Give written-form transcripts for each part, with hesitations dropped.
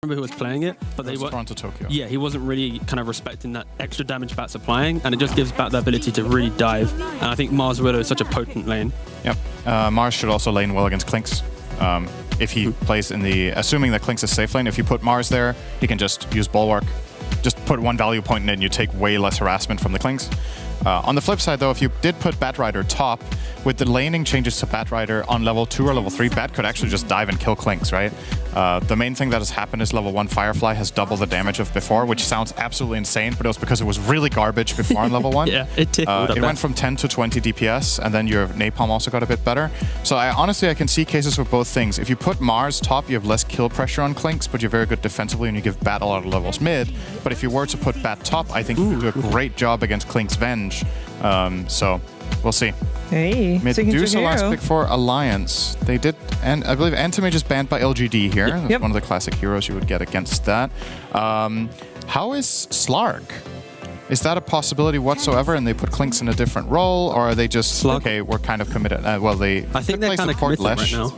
remember who was playing it, but they were Toronto Tokyo. Yeah, he wasn't really kind of respecting that extra damage Bat's applying, and it just gives Bat the ability to really dive. And I think Mars Willow is such a potent lane. Yep. Mars should also lane well against Klinks. If he plays in the, assuming that Klinks is safe lane, if you put Mars there, he can just use Bulwark. Just put one value point in it and you take way less harassment from the Klinks. On the flip side though, if you did put Batrider top, with the laning changes to Batrider on level 2 or level 3, Bat could actually just dive and kill Klinks, right? The main thing that has happened is level 1 Firefly has double the damage of before, which sounds absolutely insane, but it was because it was really garbage before on level 1. Yeah, it tickled. It went from 10 to 20 DPS, and then your Napalm also got a bit better. So honestly, I can see cases with both things. If you put Mars top, you have less kill pressure on Klinks, but you're very good defensively and you give Bat a lot of levels mid. But if you were to put Bat top, I think you could do a great job against Klinks Venge. So we'll see. Hey, Medusa last pick for Alliance. They did, and I believe Antimage is banned by LGD here. That's yep. one of the classic heroes you would get against that. How is Slark? Is that a possibility whatsoever? And they put Klinks in a different role, or are they just okay? We're kind of committed. Well, I think they're kind of committed right now.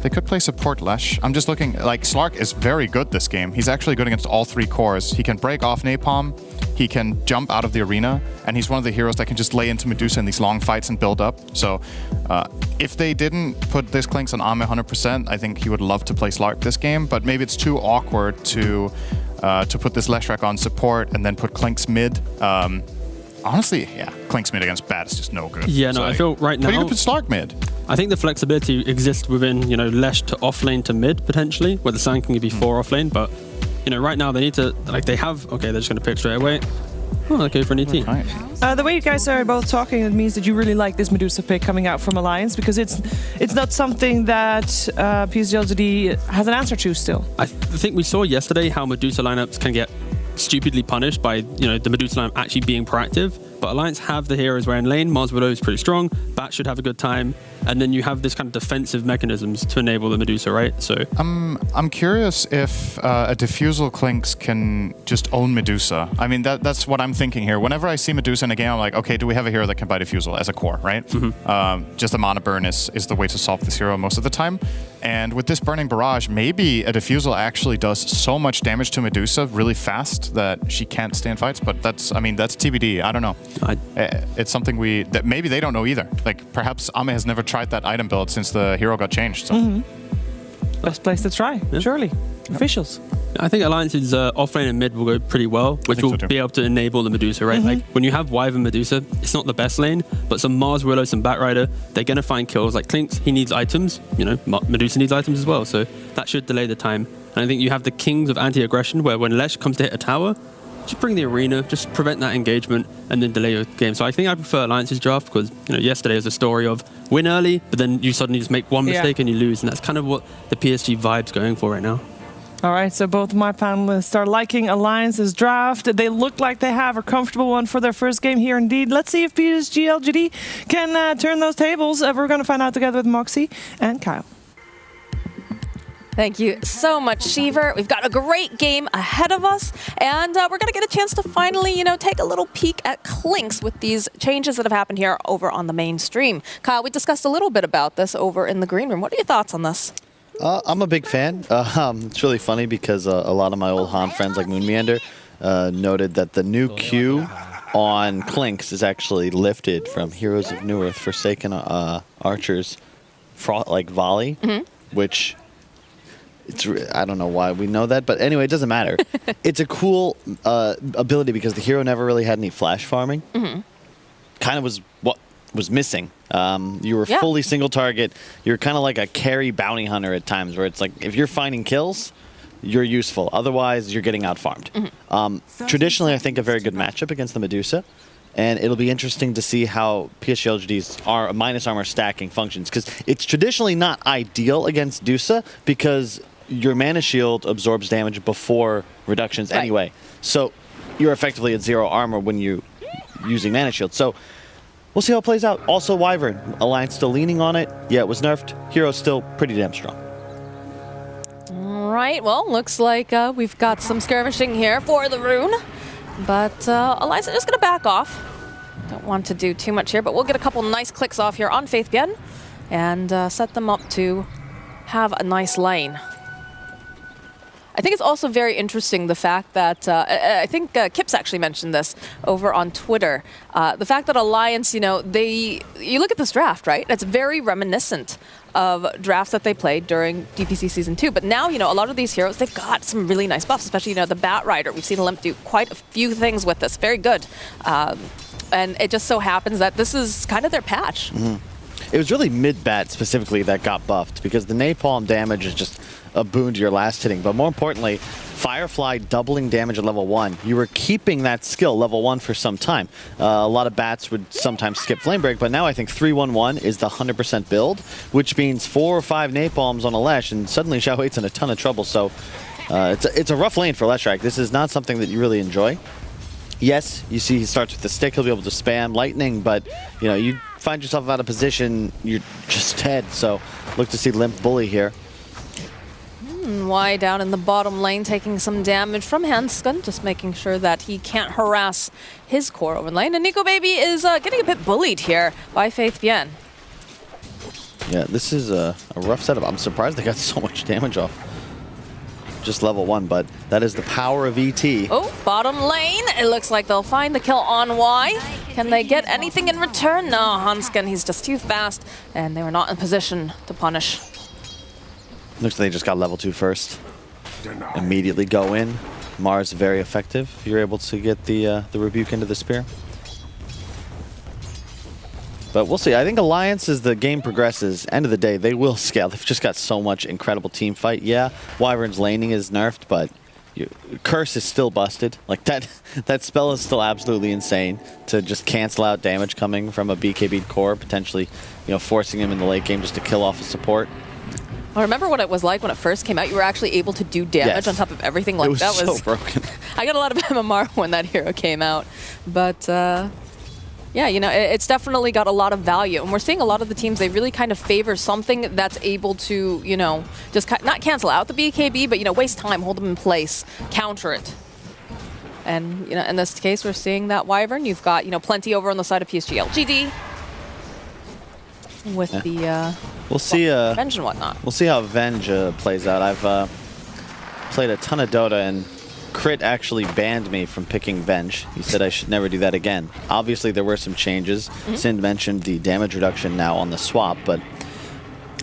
They could play support Lesh. I'm just looking, like, Slark is very good this game. He's actually good against all 3 cores. He can break off Napalm, he can jump out of the arena, and he's one of the heroes that can just lay into Medusa in these long fights and build up. So if they didn't put this Klinks on Ame 100%, I think he would love to play Slark this game, but maybe it's too awkward to put this Leshrac on support and then put Klinks mid. Honestly, yeah, Klinks mid against Bat is just no good. Yeah, no, I feel right now. But you could put Slark mid. I think the flexibility exists within, Lesh to offlane to mid potentially, where the Sang can be 4 offlane. But right now they need to they're just going to pick straight away. Oh, okay, for an ET. The way you guys are both talking, it means that you really like this Medusa pick coming out from Alliance, because it's not something that PSG.LGD has an answer to still. I think we saw yesterday how Medusa lineups can get stupidly punished by the Medusa lineup actually being proactive. But Alliance have the heroes where in lane, Mars Willow is pretty strong, Bat should have a good time, and then you have this kind of defensive mechanisms to enable the Medusa, right? So I'm curious if a Diffusal Klinks can just own Medusa. I mean, that's what I'm thinking here. Whenever I see Medusa in a game, I'm like, okay, do we have a hero that can buy Diffusal as a core, right? Just a mana burn is the way to solve this hero most of the time. And with this Burning Barrage, maybe a Diffusal actually does so much damage to Medusa really fast that she can't stay in fights. But that's TBD. I don't know. It's something that maybe they don't know either. Like, perhaps Ame has never tried that item build since the hero got changed. So. Best place to try, surely. Officials. I think Alliance's offlane and mid will go pretty well, which will be able to enable the Medusa, right? Like, when you have Wyvern Medusa, it's not the best lane, but some Mars Willow, some Batrider, they're going to find kills. Like Klinks, he needs items, Medusa needs items as well, so that should delay the time. And I think you have the Kings of Anti-Aggression, where when Lesh comes to hit a tower, just bring the arena, just prevent that engagement, and then delay your game. So I think I prefer Alliance's draft, because yesterday was a story of win early, but then you suddenly just make one mistake and you lose, and that's kind of what the PSG vibe's going for right now. All right, so both of my panelists are liking Alliance's draft. They look like they have a comfortable one for their first game here indeed. Let's see if PSG.LGD can turn those tables. We're going to find out together with Moxie and Kyle. Thank you so much, Sheaver. We've got a great game ahead of us, and we're going to get a chance to finally, take a little peek at Klinks with these changes that have happened here over on the main stream. Kyle, we discussed a little bit about this over in the green room. What are your thoughts on this? I'm a big fan. It's really funny because a lot of my old Han friends like Moon Meander noted that the new Q on Klinks is actually lifted from Heroes of Newerth Forsaken Archers like volley, which I don't know why we know that, but anyway, it doesn't matter. It's a cool ability because the hero never really had any flash farming. Kind of was what was missing. You were fully single target. You're kind of like a carry bounty hunter at times, where it's like if you're finding kills, you're useful. Otherwise, you're getting out farmed. Traditionally, I think a very good matchup against the Medusa, and it'll be interesting to see how PSG.LGD's minus armor stacking functions, because it's traditionally not ideal against Medusa because your mana shield absorbs damage before reductions anyway. So you're effectively at 0 armor when you're using mana shield. So we'll see how it plays out. Also, Wyvern. Alliance still leaning on it. Yeah, it was nerfed. Hero's still pretty damn strong. All right, well, looks like we've got some skirmishing here for the rune. But Alliance is just going to back off. Don't want to do too much here, but we'll get a couple nice clicks off here on Faithbien and set them up to have a nice lane. I think it's also very interesting the fact that, I think Kips actually mentioned this over on Twitter, the fact that Alliance, you look at this draft, right? It's very reminiscent of drafts that they played during DPC Season 2. But now, a lot of these heroes, they've got some really nice buffs, especially, the Bat Rider. We've seen Limp do quite a few things with this. Very good. And it just so happens that this is kind of their patch. It was really mid-bat specifically that got buffed because the napalm damage is just a boon to your last hitting. But more importantly, Firefly doubling damage at level 1. You were keeping that skill level 1 for some time. A lot of bats would sometimes skip Flame Break, but now I think 3-1-1 is the 100% build, which means 4 or 5 napalms on a Lesh, and suddenly Xiao Hui's in a ton of trouble. So it's a rough lane for Leshrac. This is not something that you really enjoy. Yes, you see he starts with the stick, he'll be able to spam lightning, but you find yourself out of position, you're just dead. So look to see Limp bully here. Y down in the bottom lane, taking some damage from Hanskin, just making sure that he can't harass his core over lane. And Nico Baby is getting a bit bullied here by Faith Bien. Yeah, this is a rough setup. I'm surprised they got so much damage off just level 1, but that is the power of ET. Oh, bottom lane. It looks like they'll find the kill on Y. Can they get anything in return? No, Hanskin, he's just too fast, and they were not in position to punish. Looks like they just got level 2 first. Immediately go in. Mars very effective. You're able to get the rebuke into the spear. But we'll see. I think Alliance, as the game progresses, end of the day, they will scale. They've just got so much incredible team fight. Yeah, Wyvern's laning is nerfed, but Curse is still busted. Like that spell is still absolutely insane to just cancel out damage coming from a BKB core, potentially, forcing him in the late game just to kill off a support. I remember what it was like when it first came out. You were actually able to do damage on top of everything. Like, it was that was so broken. I got a lot of MMR when that hero came out, but yeah, it's definitely got a lot of value. And we're seeing a lot of the teams, they really kind of favor something that's able to, just not cancel out the BKB, but, waste time, hold them in place, counter it. And, in this case, we're seeing that Wyvern. You've got, plenty over on the side of PSG.LGD with the we'll see Venge and whatnot. We'll see how Venge plays out. I've played a ton of Dota, and Crit actually banned me from picking Venge. He said I should never do that again. Obviously, there were some changes. Sind mentioned the damage reduction now on the swap, but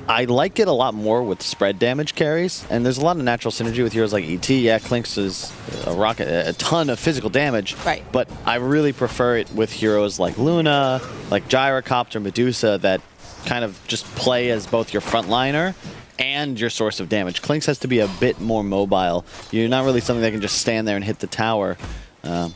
I like it a lot more with spread damage carries, and there's a lot of natural synergy with heroes like ET. Yeah, Clinks is a ton of physical damage, right? But I really prefer it with heroes like Luna, like Gyrocopter, Medusa, that kind of just play as both your frontliner and your source of damage. Clinks has to be a bit more mobile. You're not really something that can just stand there and hit the tower and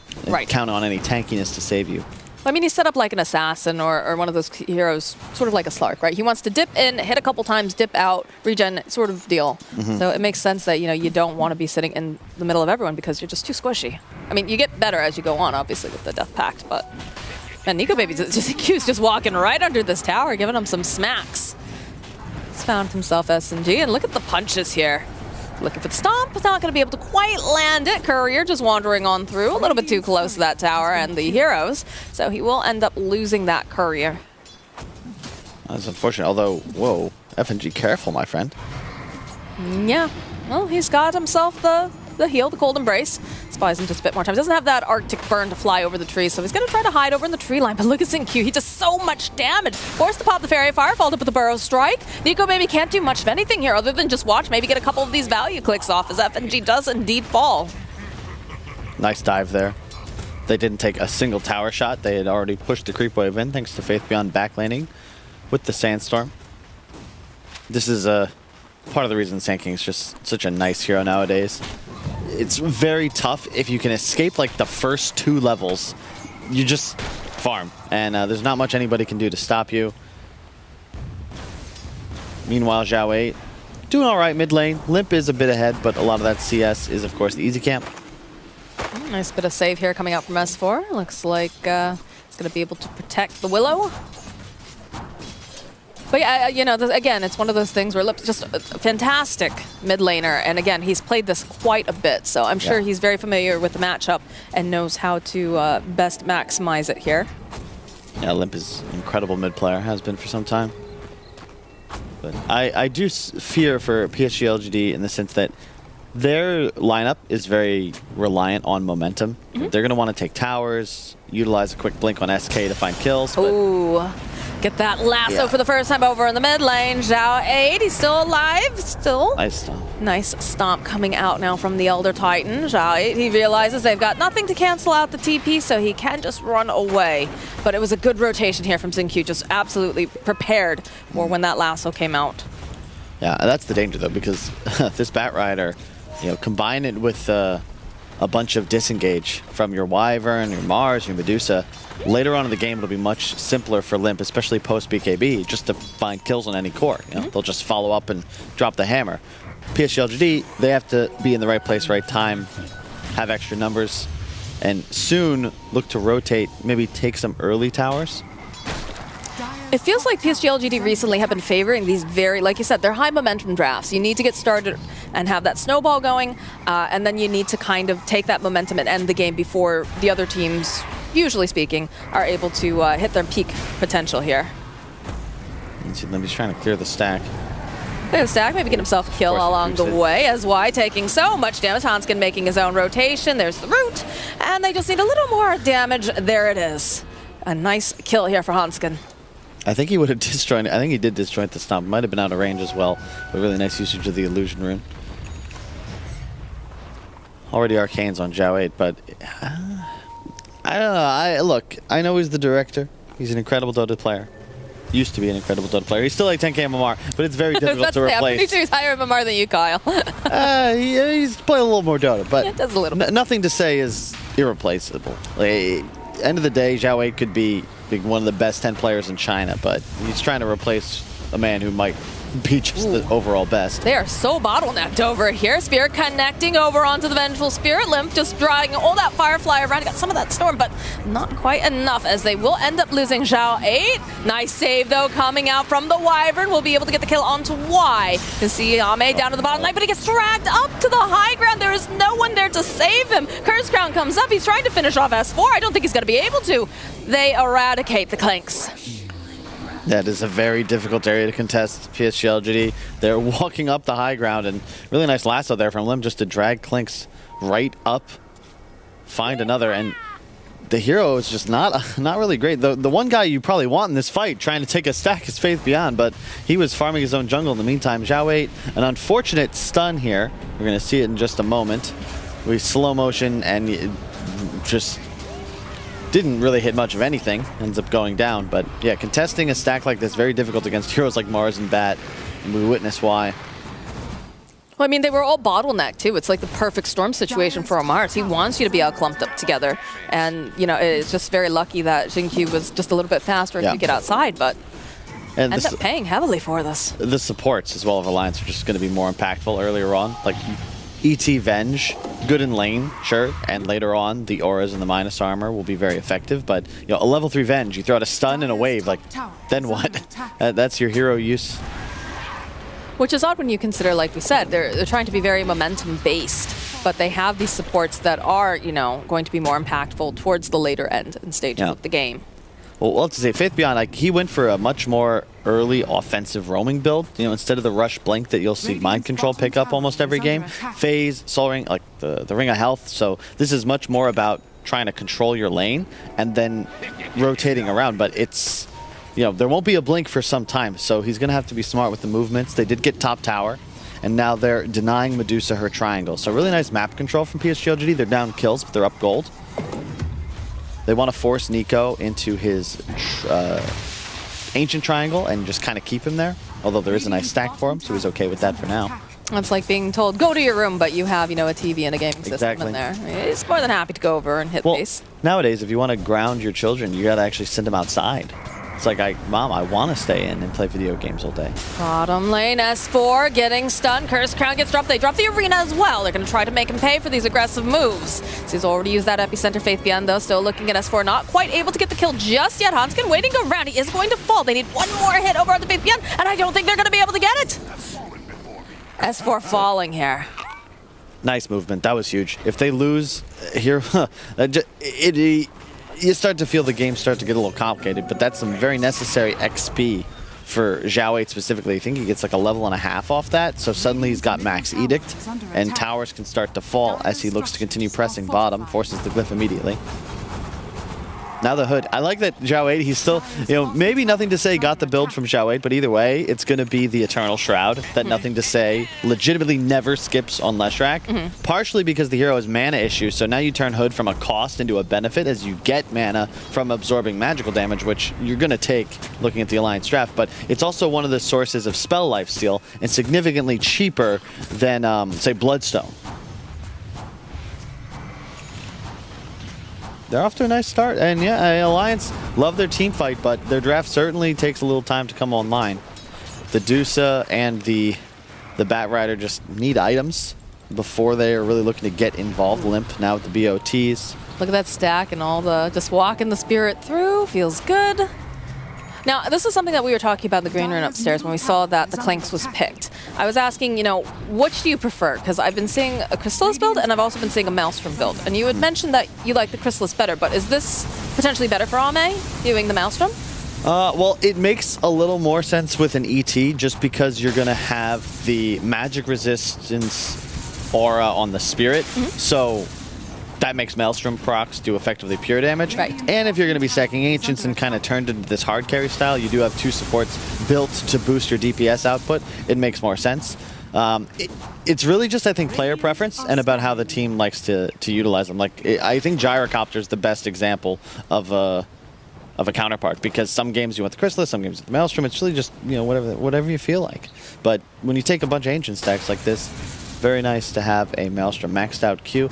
count on any tankiness to save you. I mean, he's set up like an assassin or one of those heroes, sort of like a Slark, right? He wants to dip in, hit a couple times, dip out, regen, sort of deal. So it makes sense that, you don't want to be sitting in the middle of everyone because you're just too squishy. I mean, you get better as you go on, obviously, with the Death Pact, but man, Nico Baby's just walking right under this tower, giving him some smacks. He's found himself SNG, and look at the punches here. Looking for the stomp, but not going to be able to quite land it. Courier just wandering on through, a little bit too close to that tower and the heroes, so he will end up losing that Courier. That's unfortunate, although, whoa, FNG, careful, my friend. Yeah, well, he's got himself the heal, the Cold Embrace. Buys him just a bit more time. He doesn't have that Arctic burn to fly over the tree, so he's going to try to hide over in the tree line. But look at Q. He does so much damage. Forced to pop the Fairy Fire, followed up with the Burrow Strike. Nico Baby can't do much of anything here other than just watch, maybe get a couple of these value clicks off as FNG does indeed fall. Nice dive there. They didn't take a single tower shot. They had already pushed the creep wave in thanks to Faith Beyond backlaning with the Sandstorm. This is part of the reason Sand King is just such a nice hero nowadays. It's very tough if you can escape like the first 2 levels. You just farm, and there's not much anybody can do to stop you. Meanwhile, Xiao Hui doing all right mid lane. Limp is a bit ahead, but a lot of that CS is, of course, the easy camp. Nice bit of save here coming out from S4. Looks like he's going to be able to protect the Willow. But yeah, again, it's one of those things where Lip's just a fantastic mid laner, and again, he's played this quite a bit, so I'm sure he's very familiar with the matchup and knows how to best maximize it here. Yeah, Limp is an incredible mid player, has been for some time. But I do fear for PSG.LGD in the sense that their lineup is very reliant on momentum. They're going to want to take towers, utilize a quick blink on SK to find kills. Ooh, get that lasso for the first time over in the mid lane. Zhao8, he's still alive, still. Nice stomp. Nice stomp coming out now from the Elder Titan. Zhao8, he realizes they've got nothing to cancel out the TP, so he can just run away. But it was a good rotation here from XinQ, just absolutely prepared for when that lasso came out. Yeah, that's the danger though, because this Batrider, combine it with a bunch of disengage from your Wyvern, your Mars, your Medusa. Later on in the game, it'll be much simpler for Limp, especially post BKB, just to find kills on any core. They'll just follow up and drop the hammer. PSG.LGD, they have to be in the right place, right time, have extra numbers, and soon look to rotate, maybe take some early towers. It feels like PSG.LGD recently have been favoring these very, like you said, they're high momentum drafts. You need to get started and have that snowball going, and then you need to kind of take that momentum and end the game before the other teams, usually speaking, are able to hit their peak potential here. Let's see, Limpy's trying to clear the stack. Clear the stack, maybe get himself a kill along the way, as Y taking so much damage. Hanskin making his own rotation. There's the root, and they just need a little more damage. There it is. A nice kill here for Hanskin. I think he would have disjointed. I think he did disjoint the stomp. Might have been out of range as well. But really nice usage of the illusion rune. Already arcanes on Zhao8, but I don't know. Look, I know he's the director. He's an incredible Dota player. Used to be an incredible Dota player. He's still like 10k MMR, but it's very difficult to replace. I'm pretty sure he's higher MMR than you, Kyle. He's playing a little more Dota, but yeah, does a little bit. Nothing to say is irreplaceable. Like, end of the day, Zhao8 could be one of the best 10 players in China, but he's trying to replace a man who might be just the overall best. They are so bottlenecked over here. Spirit connecting over onto the Vengeful Spirit. Limp just drawing all that Firefly around. Got some of that Storm, but not quite enough, as they will end up losing Zhao8. Nice save, though, coming out from the Wyvern. Will be able to get the kill onto Y. You see Ame down to the bottom line, but he gets dragged up to the high ground. There is no one there to save him. Curse Crown comes up. He's trying to finish off S4. I don't think he's going to be able to. They eradicate the Clinks. That is a very difficult area to contest. PSG.LGD, they're walking up the high ground, and really nice lasso there from Lim just to drag Clinks right up, find another, and the hero is just not really great. The one guy you probably want in this fight trying to take a stack is Faith Beyond, but he was farming his own jungle in the meantime. Zhao8, an unfortunate stun here. We're going to see it in just a moment. We slow motion and it just didn't really hit much of anything, ends up going down. But yeah, contesting a stack like this, very difficult against heroes like Mars and Bat, and we witness why. Well, I mean, they were all bottlenecked, too. It's like the perfect Storm situation for Mars. He wants you to be all clumped up together. And, it's just very lucky that XinQ was just a little bit faster to get outside, but and end up paying heavily for this. The supports as well of Alliance are just going to be more impactful earlier on. Like ET Venge, good in lane, sure, and later on the auras and the minus armor will be very effective, but a level 3 Venge, you throw out a stun and a wave, like, then what? That's your hero use. Which is odd when you consider, like we said, they're trying to be very momentum-based, but they have these supports that are, going to be more impactful towards the later end and stages of the game. Well, we'll have to say, Faith Beyond, like, he went for a much more early offensive roaming build. Instead of the rush blink that you'll see Mind Control pick up almost every game. Phase, Soul Ring, like the Ring of Health. So this is much more about trying to control your lane and then rotating around. But it's, there won't be a blink for some time. So he's going to have to be smart with the movements. They did get top tower, and now they're denying Medusa her triangle. So really nice map control from PSG.LGD. They're down kills, but they're up gold. They want to force Nico into his ancient triangle and just kind of keep him there. Although there is a nice stack for him, so he's okay with that for now. It's like being told, go to your room, but you have, a TV and a gaming system in there. He's more than happy to go over and hit base. Nowadays, if you want to ground your children, you got to actually send them outside. It's like, Mom, I want to stay in and play video games all day. Bottom lane, S4 getting stunned. Curse Crown gets dropped. They drop the arena as well. They're going to try to make him pay for these aggressive moves. So he's already used that epicenter. Faith Beyond, though, still looking at S4. Not quite able to get the kill just yet. Hanskin waiting around. He is going to fall. They need one more hit over on the Faith Beyond, and I don't think they're going to be able to get it. S4 falling here. Nice movement. That was huge. If they lose here, you start to feel the game start to get a little complicated, but that's some very necessary XP for Zhao 8 specifically, I think he gets like a level and a half off that, so suddenly he's got max Edict, and towers can start to fall as he looks to continue pressing bottom, forces the glyph immediately. Now the Hood. I like that Zhao 8, he's still, maybe Nothing to Say got the build from Zhao 8, but either way, it's going to be the Eternal Shroud that Nothing to Say legitimately never skips on Leshrac, partially because the hero has mana issues, so now you turn Hood from a cost into a benefit as you get mana from absorbing magical damage, which you're going to take looking at the Alliance draft, but it's also one of the sources of spell lifesteal and significantly cheaper than, say, Bloodstone. They're off to a nice start, and yeah, Alliance love their team fight, but their draft certainly takes a little time to come online. The Dusa and the Batrider just need items before they are really looking to get involved. Limp now with the BOTs. Look at that stack and all the just walking the spirit through. Feels good. Now, this is something that we were talking about in the green room upstairs when we saw that the Clinks was picked. I was asking, which do you prefer? Because I've been seeing a Chrysalis build, and I've also been seeing a Maelstrom build. And you had mentioned that you like the Chrysalis better, but is this potentially better for Ame, viewing the Maelstrom? Well, it makes a little more sense with an ET, just because you're going to have the magic resistance aura on the spirit. So that makes Maelstrom procs do effectively pure damage. Right. And if you're going to be stacking Ancients and kind of turned into this hard carry style, you do have 2 supports built to boost your DPS output. It makes more sense. It's really just, I think, player preference and about how the team likes to utilize them. I think Gyrocopter is the best example of a counterpart, because some games you want the Chrysalis, some games the Maelstrom. It's really just, whatever you feel like. But when you take a bunch of Ancient stacks like this, very nice to have a Maelstrom maxed out Q.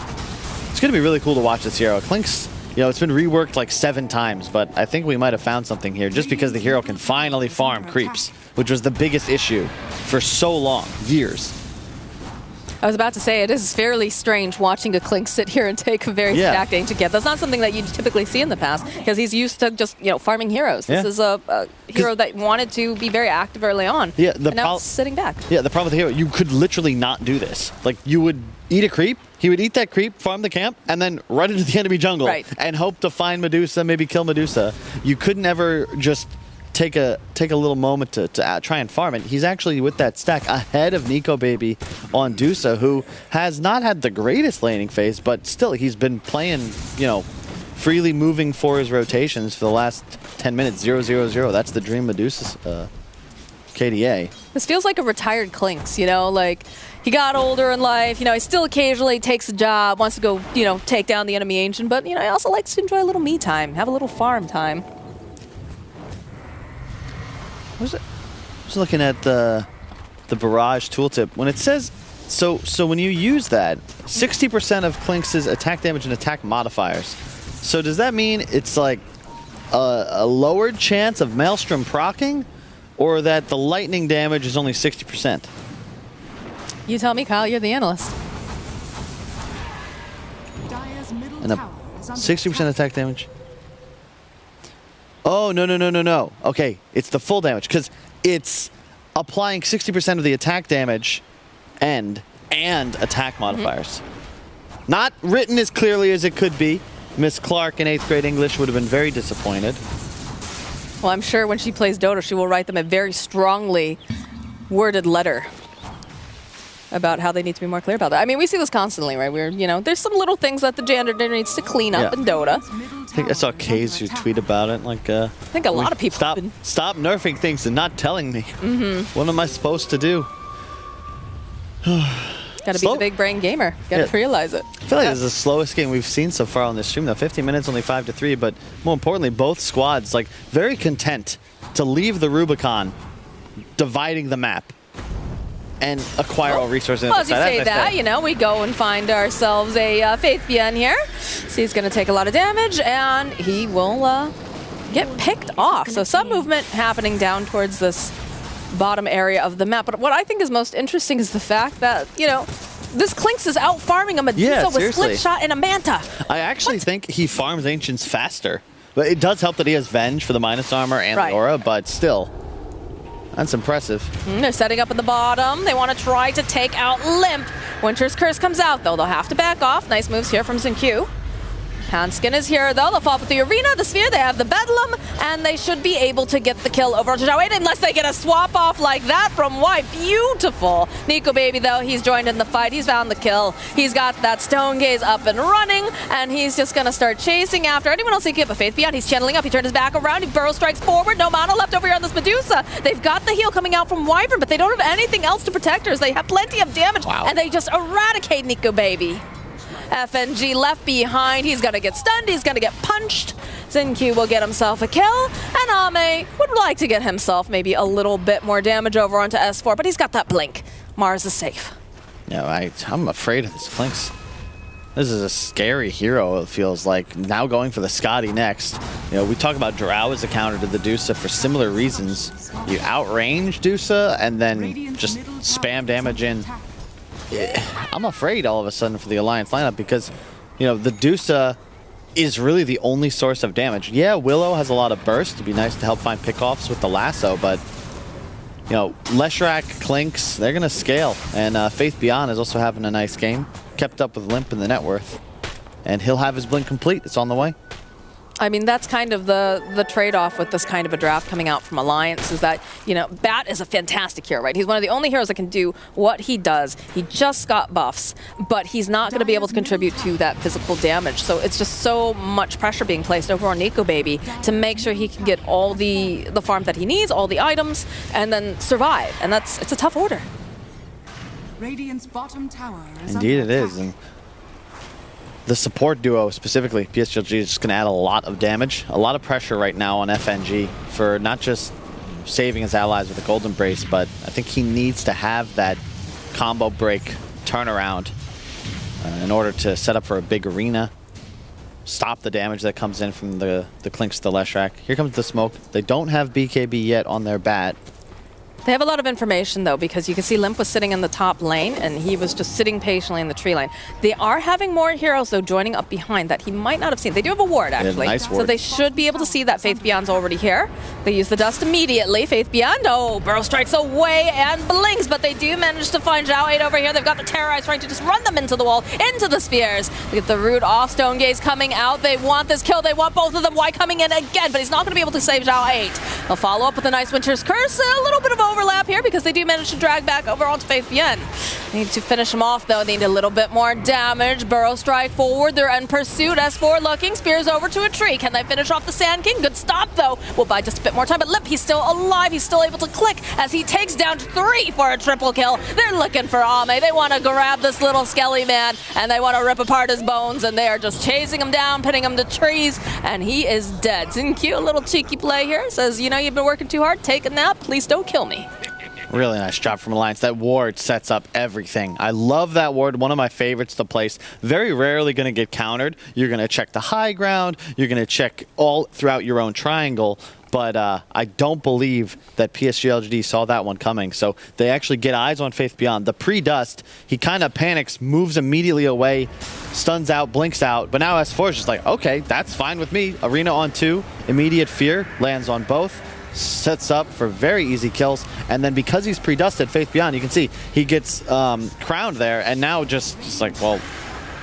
It's going to be really cool to watch this hero. Clinks, it's been reworked like 7 times, but I think we might have found something here just because the hero can finally farm creeps, which was the biggest issue for so long, years. I was about to say, it is fairly strange watching a Clink sit here and take a very stacked Ancient get. That's not something that you typically see in the past, because he's used to just, farming heroes. This is a hero that wanted to be very active early on, and now it's sitting back. Yeah, the problem with the hero, you could literally not do this. You would eat a creep, he would eat that creep, farm the camp, and then run into the enemy jungle and hope to find Medusa, maybe kill Medusa. You couldn't ever just take a little moment to try and farm it. He's actually with that stack ahead of Nico Baby on Dusa, who has not had the greatest laning phase, but still he's been playing, freely moving for his rotations for the last 10 minutes, 0-0-0. That's the dream Medusa's KDA. This feels like a retired Clinks, he got older in life, he still occasionally takes a job, wants to go, take down the enemy Ancient, but, he also likes to enjoy a little me time, have a little farm time. What was it? I was looking at the Barrage tooltip. When it says, so when you use that, 60% of Clinks' attack damage and attack modifiers. So does that mean it's like a lowered chance of Maelstrom proccing, or that the lightning damage is only 60%? You tell me, Kyle, you're the analyst. And a 60% attack damage. Oh, no. Okay, it's the full damage, because it's applying 60% of the attack damage and attack modifiers. Not written as clearly as it could be. Miss Clark in 8th grade English would have been very disappointed. Well, I'm sure when she plays Dota, she will write them a very strongly worded letter about how they need to be more clear about that. I mean, we see this constantly, right? There's some little things that the janitor needs to clean up in Dota. I think I saw Kay's tweet about it. I think a lot of people stop nerfing things and not telling me. What am I supposed to do? Gotta be the big brain gamer. Gotta realize it. I feel like this is the slowest game we've seen so far on this stream, though. 15 minutes, only 5-3, but more importantly, both squads very content to leave the Rubicon dividing the map and acquire all resources. Well, as you say that, we go and find ourselves a Faith Bien here. So he's going to take a lot of damage, and he will get picked off. So some movement happening down towards this bottom area of the map. But what I think is most interesting is the fact that, this Clinks is out farming a Medusa with Split Shot and a Manta. I actually think he farms Ancients faster. But it does help that he has Venge for the minus armor and the aura, but still. That's impressive. They're setting up in the bottom. They want to try to take out Limp. Winter's Curse comes out, though. They'll have to back off. Nice moves here from Xinqiu. Hanskin is here, though. They'll fall with the arena, the sphere. They have the Bedlam, and they should be able to get the kill over onto Zhao 8 unless they get a swap off like that from Y. Beautiful. Nico Baby, though, he's joined in the fight. He's found the kill. He's got that Stone Gaze up and running, and he's just going to start chasing after anyone else he can get. But Faith Beyond, he's channeling up. He turned his back around. He burrow strikes forward. No mana left over here on this Medusa. They've got the heal coming out from Wyvern, but they don't have anything else to protect her. They have plenty of damage, and they just eradicate Nico Baby. FNG left behind. He's going to get stunned. He's going to get punched. Zinq will get himself a kill. And Ame would like to get himself maybe a little bit more damage over onto S4, but he's got that blink. Mars is safe. Yeah, I'm afraid of this Clinks. This is a scary hero, it feels like. Now going for the Scotty next. You know, we talk about Drow as a counter to the Dusa for similar reasons. You outrange Dusa and then just spam damage in. I'm afraid all of a sudden for the Alliance lineup because, you know, the Dusa is really the only source of damage. Yeah, Willow has a lot of burst. It'd be nice to help find pickoffs with the lasso, but, you know, Leshrac, Clinks, they're going to scale. And Faith Beyond is also having a nice game. Kept up with Limp in the net worth. And he'll have his blink complete. It's on the way. I mean, that's kind of the trade-off with this kind of a draft coming out from Alliance is that, you know, Bat is a fantastic hero, right? He's one of the only heroes that can do what he does. He just got buffs, but he's not going to be able to contribute to that physical damage. So it's just so much pressure being placed over on Nico Baby to make sure he can get all the farm that he needs, all the items, and then survive. And it's a tough order. Radiant's bottom tower is Indeed under it is. attack. And the support duo, specifically, PSG.LGD is just going to add a lot of damage, a lot of pressure right now on FNG for not just saving his allies with the Golden Brace, but I think he needs to have that combo break turnaround in order to set up for a big arena, stop the damage that comes in from the Clinks to the Leshrac. Here comes the smoke. They don't have BKB yet on their bat. They have a lot of information, though, because you can see Limp was sitting in the top lane, and he was just sitting patiently in the tree line. They are having more heroes, though, joining up behind that he might not have seen. They do have a ward, actually. Nice ward. So they should be able to see that Faith Beyond's already here. They use the dust immediately. Faith Beyond, oh, burrow strikes away and blinks, but they do manage to find Zhao 8 over here. They've got the Terrorize trying to just run them into the wall, into the spears. They get the root off, Stone Gaze coming out. They want this kill. They want both of them. Y coming in again, but he's not going to be able to save Zhao 8. They'll follow up with a nice Winter's Curse. A little bit of overlap here because they do manage to drag back over onto Faith Beyond. Need to finish him off, though. They need a little bit more damage. Burrow strike forward. They're in pursuit. S4 looking. Spears over to a tree. Can they finish off the Sand King? Good stop, though. We'll buy just a bit more time. But Limp, he's still alive. He's still able to click as he takes down 3 for a triple kill. They're looking for Ame. They want to grab this little skelly man, and they want to rip apart his bones, and they are just chasing him down, pinning him to trees, and he is dead. Zinq, a little cheeky play here. Says, you know, you've been working too hard. Take a nap. Please don't kill me. Really nice job from Alliance. That ward sets up everything. I love that ward. One of my favorites to place. Very rarely going to get countered. You're going to check the high ground. You're going to check all throughout your own triangle. But I don't believe that PSG.LGD saw that one coming. So they actually get eyes on Faith Beyond. The pre-dust, he kind of panics, moves immediately away, stuns out, blinks out. But now S4 is just like, okay, that's fine with me. Arena on 2, immediate fear, lands on both. Sets up for very easy kills, and then because he's pre-dusted, Faith Beyond, you can see he gets crowned there, and now just like, well,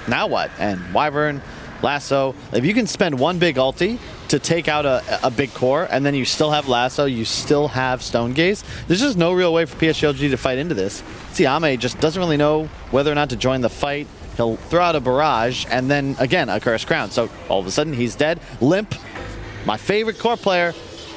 now what? And Wyvern, Lasso, if you can spend one big ulti to take out a big core, and then you still have Lasso, you still have Stone Gaze, there's just no real way for PSG.LGD to fight into this. See, Ame just doesn't really know whether or not to join the fight. He'll throw out a barrage, and then, again, a Curse Crown. So all of a sudden, he's dead. Limp, my favorite core player,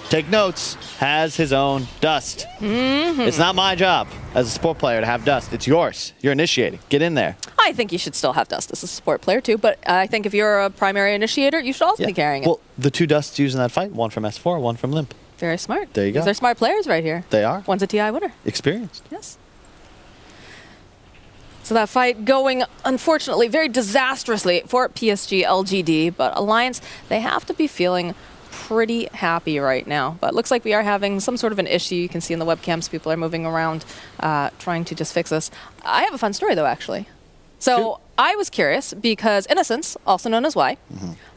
take notes, has his own dust. It's not my job as a support player to have dust. It's yours. You're initiating. Get in there. I think you should still have dust as a support player, too. But I think if you're a primary initiator, you should also be carrying it. Well, the 2 dusts used in that fight, one from S4, one from Limp. Very smart. There you go. They're smart players right here. They are. One's a TI winner. Experienced. Yes. So that fight going, unfortunately, very disastrously for PSG.LGD. But Alliance, they have to be feeling pretty happy right now, but it looks like we are having some sort of an issue. You can see in the webcams people are moving around trying to just fix this. I have a fun story though, actually. So I was curious because Innocence, also known as Y,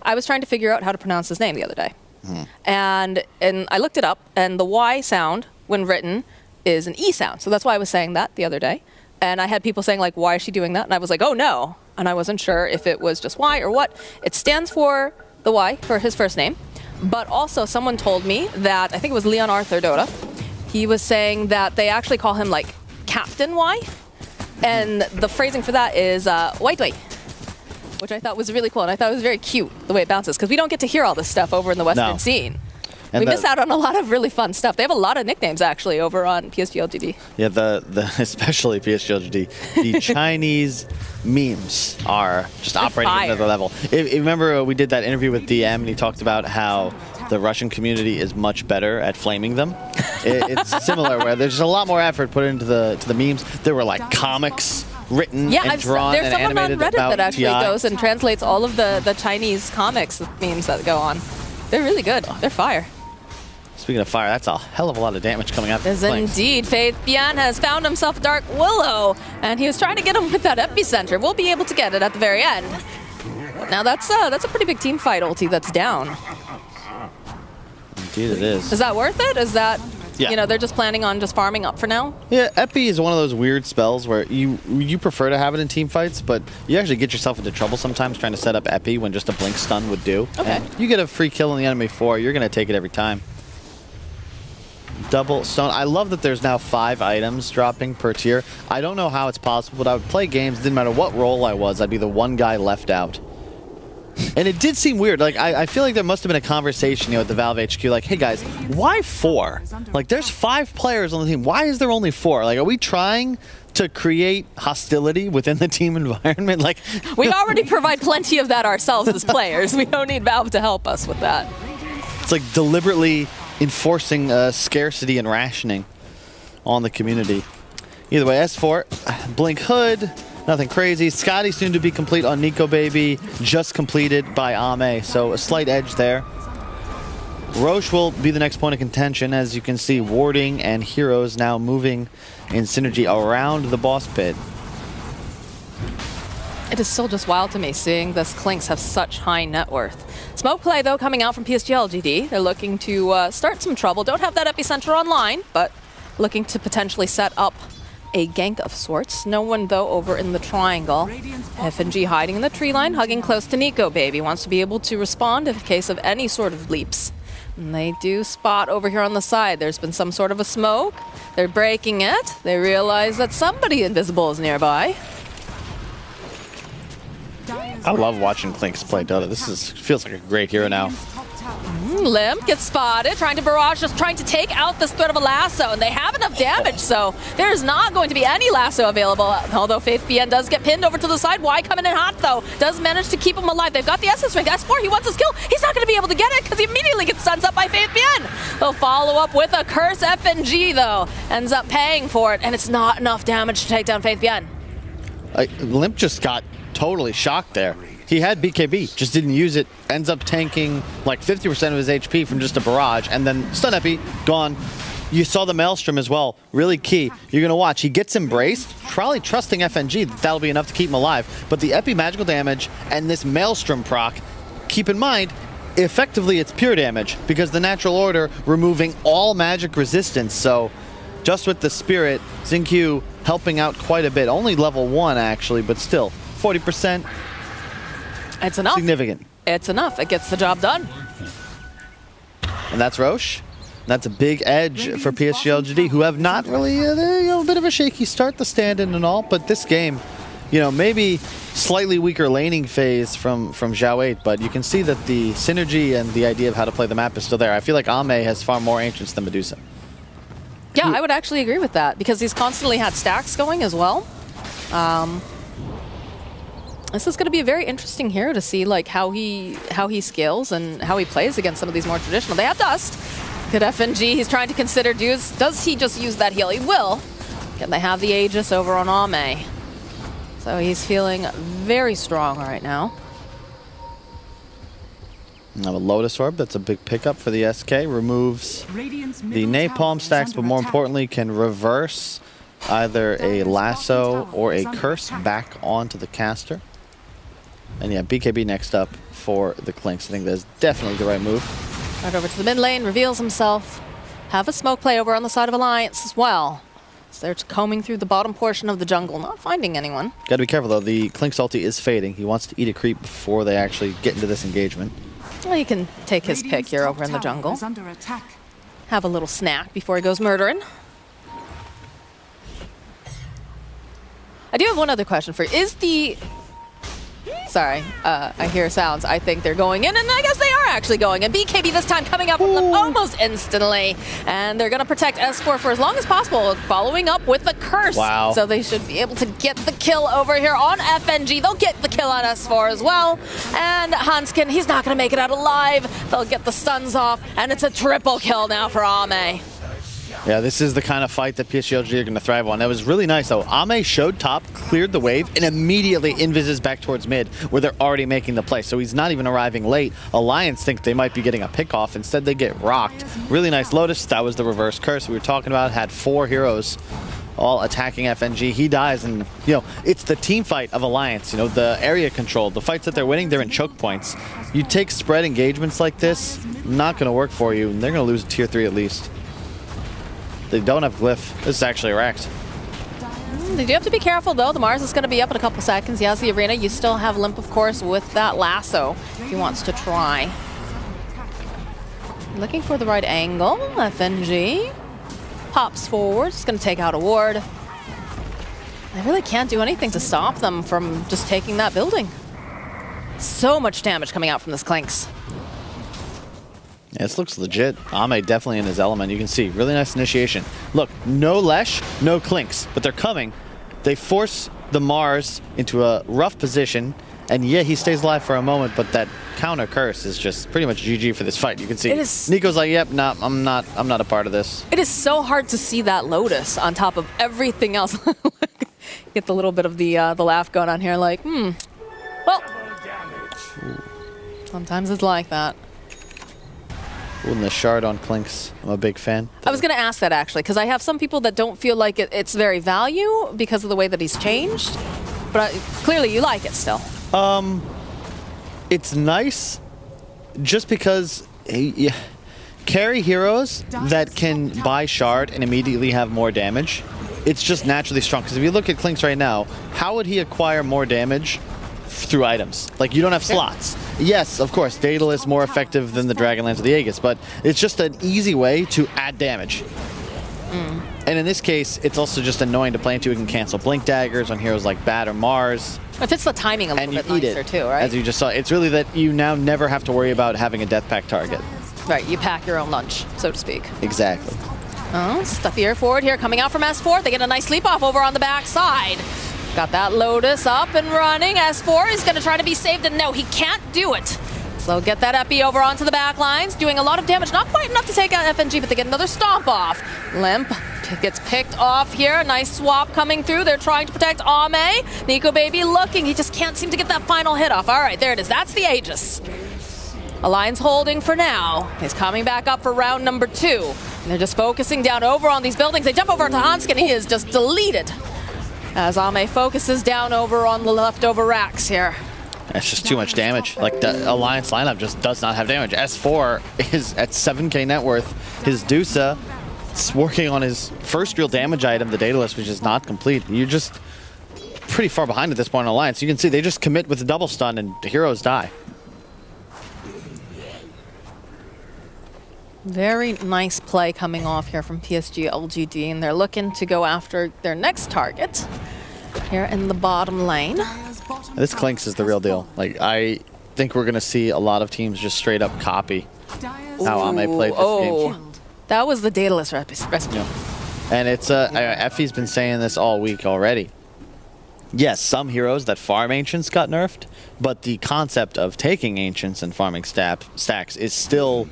I was trying to figure out how to pronounce his name the other day. And I looked it up, and the Y sound when written is an E sound. So that's why I was saying that the other day. And I had people saying like, why is she doing that? And I was like, oh no, and I wasn't sure if it was just Y or what. It stands for the Y for his first name, but also someone told me that, I think it was Leon Arthur Dota, he was saying that they actually call him like Captain Y, and the phrasing for that is White Way, which I thought was really cool, and I thought it was very cute the way it bounces, because we don't get to hear all this stuff over in the Western scene. And we miss out on a lot of really fun stuff. They have a lot of nicknames actually over on PSG.LGD. Yeah, especially PSG.LGD, the Chinese memes are just operating at another level. If remember, we did that interview with DM, and he talked about how the Russian community is much better at flaming them. It's similar, where there's just a lot more effort put into the memes. There were like comics written and drawn and animated. There's someone on Reddit that actually TI. goes and translates all of the Chinese comics memes that go on. They're really good. They're fire. Speaking of fire, that's a hell of a lot of damage coming out. Is indeed. Faith Bian has found himself a Dark Willow, and he was trying to get him with that epicenter. We'll be able to get it at the very end. Now that's a pretty big team fight ulti that's down. Indeed it is. Is that worth it? Is that, yeah, you know, they're just planning on just farming up for now? Yeah, Epi is one of those weird spells where you prefer to have it in team fights, but you actually get yourself into trouble sometimes trying to set up Epi when just a blink stun would do. Okay. And you get a free kill in the enemy 4, you're going to take it every time. Double stone. I love that there's now 5 items dropping per tier. I don't know how it's possible, but I would play games, didn't matter what role I was, I'd be the one guy left out. And it did seem weird. Like, I feel like there must have been a conversation, you know, at the Valve HQ, like, hey guys, why 4? Like, there's 5 players on the team. Why is there only 4? Like, are we trying to create hostility within the team environment? Like, we already provide plenty of that ourselves as players. We don't need Valve to help us with that. It's like deliberately enforcing scarcity and rationing on the community. Either way, S4, Blink Hood, nothing crazy. Scotty soon to be complete on Nico Baby, just completed by Ame, so a slight edge there. Roche will be the next point of contention. As you can see, warding and heroes now moving in synergy around the boss pit. It is still just wild to me seeing this Clinks have such high net worth. Smoke play, though, coming out from PSG.LGD. They're looking to start some trouble. Don't have that epicenter online, but looking to potentially set up a gank of sorts. No one, though, over in the triangle. FNG hiding in the tree line, hugging close to Nico Baby. Wants to be able to respond in case of any sort of leaps. And they do spot over here on the side. There's been some sort of a smoke. They're breaking it. They realize that somebody invisible is nearby. I love watching Clinks play Dota. This feels like a great hero now. Limp gets spotted, trying to barrage, just trying to take out this threat of a lasso, and they have enough damage, so there's not going to be any lasso available, although Faith BN does get pinned over to the side. Y coming in hot, though, does manage to keep him alive. They've got the essence ring. S4, he wants his kill. He's not going to be able to get it because he immediately gets stuns up by Faith BN. They'll follow up with a curse. FNG, though, ends up paying for it, and it's not enough damage to take down Faith BN. Limp just got totally shocked there. He had BKB, just didn't use it, ends up tanking like 50% of his HP from just a barrage, and then stun epi, gone. You saw the Maelstrom as well, really key. You're gonna watch, he gets embraced, probably trusting FNG that that'll be enough to keep him alive, but the epi magical damage and this Maelstrom proc, keep in mind, effectively it's pure damage, because the natural order removing all magic resistance, so just with the spirit, Xingqiu helping out quite a bit, only level 1 actually, but still, 40%. It's enough. Significant. It's enough. It gets the job done. And that's Roche. That's a big edge for PSG.LGD, who have not really, a bit of a shaky start to stand in and all, but this game, maybe slightly weaker laning phase from Zhao 8, but you can see that the synergy and the idea of how to play the map is still there. I feel like Ame has far more ancients than Medusa. Yeah, I would actually agree with that, because he's constantly had stacks going as well. This is going to be a very interesting hero to see like how he scales and how he plays against some of these more traditional. They have Dust. Good FNG. He's trying to consider does he just use that heal? He will. And they have the Aegis over on Ame. So he's feeling very strong right now. Now a Lotus Orb, that's a big pickup for the SK. Removes the Napalm stacks, but more importantly can reverse either a lasso or a curse back onto the caster. And yeah, BKB next up for the Clinks. I think that's definitely the right move. Right over to the mid lane, reveals himself. Have a smoke play over on the side of Alliance as well. So they're combing through the bottom portion of the jungle, not finding anyone. Gotta be careful though, the Klink's ulti is fading. He wants to eat a creep before they actually get into this engagement. Well, he can take his pick here over in the jungle. Is under attack. Have a little snack before he goes murdering. I do have one other question for you. Is the... Sorry, I hear sounds. I think they're going in, and I guess they are actually going in. BKB this time coming up from them almost instantly. And they're going to protect S4 for as long as possible, following up with the curse. Wow. So they should be able to get the kill over here on FNG. They'll get the kill on S4 as well. And Hanskin, he's not going to make it out alive. They'll get the stuns off, and it's a triple kill now for Ame. Yeah, this is the kind of fight that PSG.LGD are going to thrive on. That was really nice, though. Ame showed top, cleared the wave, and immediately invises back towards mid, where they're already making the play. So he's not even arriving late. Alliance think they might be getting a pick off. Instead, they get rocked. Really nice Lotus. That was the reverse curse we were talking about. Had 4 heroes all attacking FNG. He dies, and, you know, it's the team fight of Alliance. You know, the area control, the fights that they're winning, they're in choke points. You take spread engagements like this, not going to work for you, and they're going to lose tier 3 at least. They don't have Glyph. This is actually wrecked. They do have to be careful, though. The Mars is going to be up in a couple seconds. He has the arena. You still have Limp, of course, with that lasso if he wants to try. Looking for the right angle. FNG pops forward. It's going to take out a ward. They really can't do anything to stop them from just taking that building. So much damage coming out from this Klinks. Yeah, this looks legit. Ame definitely in his element. You can see, really nice initiation. Look, no Lesh, no Klinks, but they're coming. They force the Mars into a rough position, and yeah, he stays alive for a moment, but that counter curse is just pretty much GG for this fight. You can see Nico's like, yep, nah, I'm not a part of this. It is so hard to see that Lotus on top of everything else. Get the little bit of the laugh going on here, like, well, sometimes it's like that. Ooh, and the shard on Klinks, I'm a big fan. I was going to ask that, actually, because I have some people that don't feel like it's very value because of the way that he's changed. But clearly you like it still. It's nice just because carry heroes that can buy shard and immediately have more damage. It's just naturally strong. Because if you look at Klinks right now, how would he acquire more damage through items? Like, you don't have slots. Yes, of course, Daedalus is more effective than the Dragonlance or the Aegis, but it's just an easy way to add damage. And in this case, it's also just annoying to play into. You can cancel Blink Daggers on heroes like Bat or Mars. It fits the timing a little bit nicer too, right? As you just saw, it's really that you now never have to worry about having a death pack target. Right, you pack your own lunch, so to speak. Exactly. Oh, stuffier forward here, coming out from S4. They get a nice leap off over on the back side. Got that Lotus up and running. S4 is going to try to be saved, and no, he can't do it. So get that Epi over onto the back lines, doing a lot of damage. Not quite enough to take out FNG, but they get another stomp off. Limp gets picked off here. A nice swap coming through. They're trying to protect Ame. Nico Baby looking. He just can't seem to get that final hit off. All right, there it is. That's the Aegis. Alliance holding for now. He's coming back up for round number 2. And they're just focusing down over on these buildings. They jump over into Hanskin. He is just deleted as Ame focuses down over on the leftover racks here. That's just too much damage. Like, the Alliance lineup just does not have damage. S4 is at 7k net worth. His Dusa is working on his first real damage item, the Daedalus, which is not complete. You're just pretty far behind at this point in Alliance. You can see they just commit with a double stun and the heroes die. Very nice play coming off here from PSG.LGD, and they're looking to go after their next target here in the bottom lane. This Klinks is the real deal. Like, I think we're going to see a lot of teams just straight up copy how Ame played this game. That was the Daedalus recipe. Yeah. And it's, Effie's been saying this all week already. Yes, some heroes that farm Ancients got nerfed, but the concept of taking Ancients and farming stacks is still,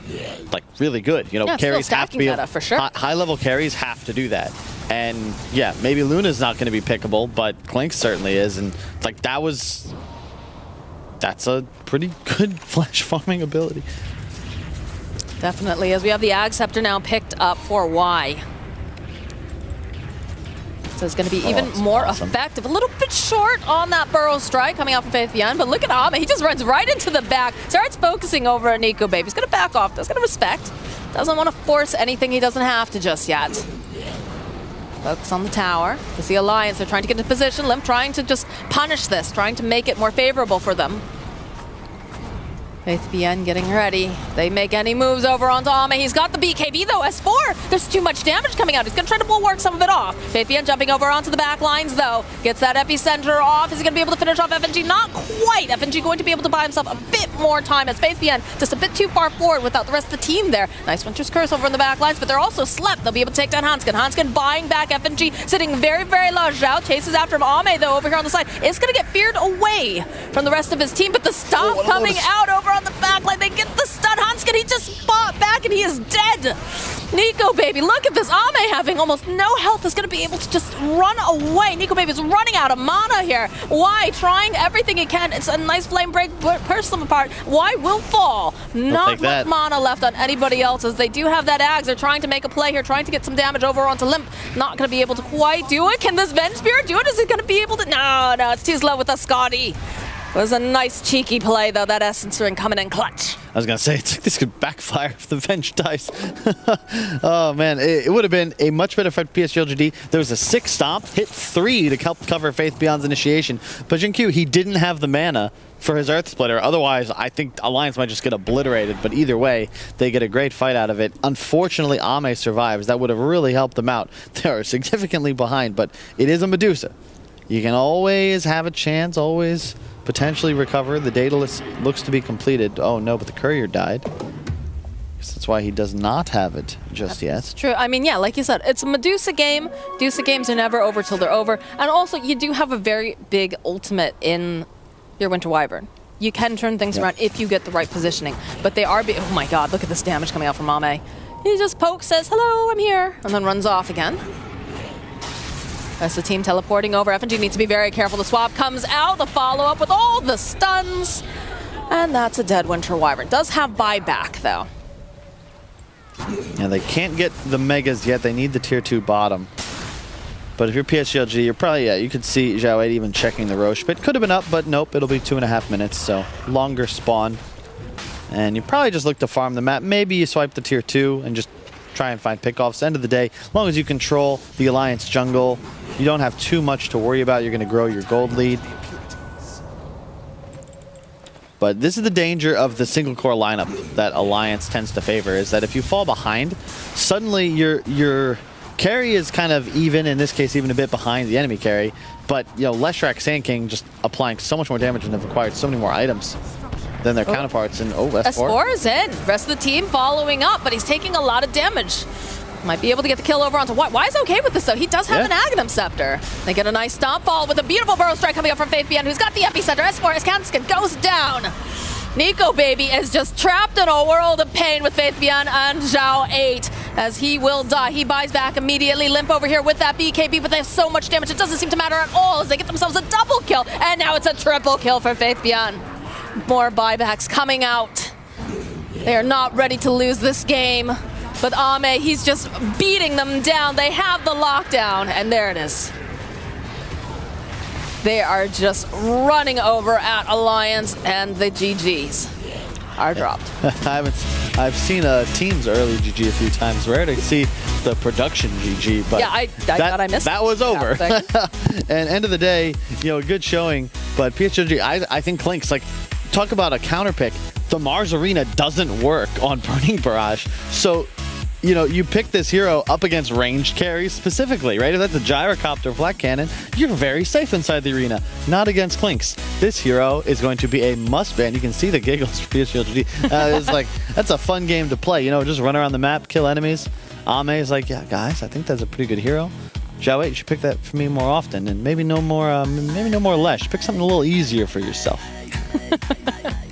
like, really good. You know, yeah, carries have to be for sure. High-level carries have to do that. And yeah, maybe Luna's not going to be pickable, but Klinks certainly is. And like, that's a pretty good flash farming ability. Definitely, as we have the Ag Scepter now picked up for Y. So it's going to be even more effective. A little bit short on that Burrow Strike coming out from Faith Beyond, but look at Ame. He just runs right into the back. Starts focusing over at Nico Baby. He's going to back off. He's going to respect. Doesn't want to force anything he doesn't have to just yet. Focus on the tower. It's the Alliance. They're trying to get into position. Limp trying to just punish this, trying to make it more favorable for them. FaithBN getting ready. They make any moves over onto Ame. He's got the BKB though. S4, there's too much damage coming out. He's gonna try to bulwark some of it off. FaithBN jumping over onto the back lines though. Gets that epicenter off. Is he gonna be able to finish off FNG? Not quite. FNG going to be able to buy himself a bit more time as FaithBN just a bit too far forward without the rest of the team there. Nice Winter's Curse over in the back lines, but they're also slept. They'll be able to take down Hanskin. Hanskin buying back FNG, sitting very, very low. Zhao chases after him. Ame though over here on the side is gonna get feared away from the rest of his team, but the stop coming out over on the back line. They get the stun. Hanskin, he just fought back and he is dead. Nico Baby, look at this. Ame having almost no health is going to be able to just run away. Nico Baby's running out of mana here. Why? Trying everything he can. It's a nice flame break, burst them apart. Why will fall? Not much mana left on anybody else as they do have that Ags. They're trying to make a play here, trying to get some damage over onto Limp. Not going to be able to quite do it. Can this Venge Spirit do it? Is it going to be able to? No, it's too slow with the Scotty. It was a nice cheeky play though, that Essence Ring coming in clutch. I was going to say, it's like this could backfire if the Venge dies. Oh man, it would have been a much better fight for PSG.LGD. There was a 6 stomp, hit 3 to help cover FaithBN's initiation. But Jinkyu, he didn't have the mana for his Earth Splitter. Otherwise, I think Alliance might just get obliterated. But either way, they get a great fight out of it. Unfortunately, Ame survives. That would have really helped them out. They are significantly behind, but it is a Medusa. You can always have a chance, always potentially recover. The data looks to be completed. Oh no, but the courier died. That's why he does not have it just yet. It's true. I mean, yeah, like you said, it's a Medusa game. Medusa games are never over till they're over. And also, you do have a very big ultimate in your Winter Wyvern. You can turn things around if you get the right positioning. But they are oh my god, look at this damage coming out from Ame. He just pokes, says, hello, I'm here, and then runs off again. That's the team teleporting over. FNG needs to be very careful. The swap comes out. The follow-up with all the stuns. And that's a dead Winter Wyvern. Does have buyback, though. Yeah, they can't get the Megas yet. They need the tier 2 bottom. But if you're PSG.LGD, you're probably, you could see Zhao 8 even checking the Roche pit. Could have been up, but nope, it'll be 2.5 minutes, so longer spawn. And you probably just look to farm the map. Maybe you swipe the tier 2 and just try and find pickoffs. End of the day, as long as you control the Alliance jungle, you don't have too much to worry about. You're going to grow your gold lead. But this is the danger of the single core lineup that Alliance tends to favor, is that if you fall behind, suddenly your carry is kind of even, in this case even a bit behind the enemy carry, but Leshrac Sand King just applying so much more damage and have acquired so many more items than their counterparts. And S4 is in. Rest of the team following up, but he's taking a lot of damage. Might be able to get the kill over onto White. Why is okay with this though? He does have an Aghanim Scepter. They get a nice stomp fall with a beautiful Burrow Strike coming up from FaithBN, who's got the epicenter. S4 as Hanskin goes down. Nico Baby is just trapped in a world of pain with FaithBN and Zhao 8 as he will die. He buys back immediately. Limp over here with that BKB, but they have so much damage. It doesn't seem to matter at all as they get themselves a double kill. And now it's a triple kill for FaithBN. More buybacks coming out. They are not ready to lose this game. But Ame, he's just beating them down. They have the lockdown, and there it is. They are just running over at Alliance, and the GGs are dropped. I've seen Team's early GG a few times. Rare to see the production GG, but yeah, I thought I missed that was over. And end of the day, good showing. But PSG, I think Clink's like, talk about a counter pick. The Mars Arena doesn't work on Burning Barrage, so you pick this hero up against ranged carries specifically, right? If that's a gyrocopter flat cannon, you're very safe inside the arena. Not against Clinks. This hero is going to be a must-ban. You can see the giggles for PSG.LGD. It's like, that's a fun game to play. Just run around the map, kill enemies. Ame is like, yeah, guys, I think that's a pretty good hero. Zhao 8, you should pick that for me more often, and maybe no more Lesh. Pick something a little easier for yourself.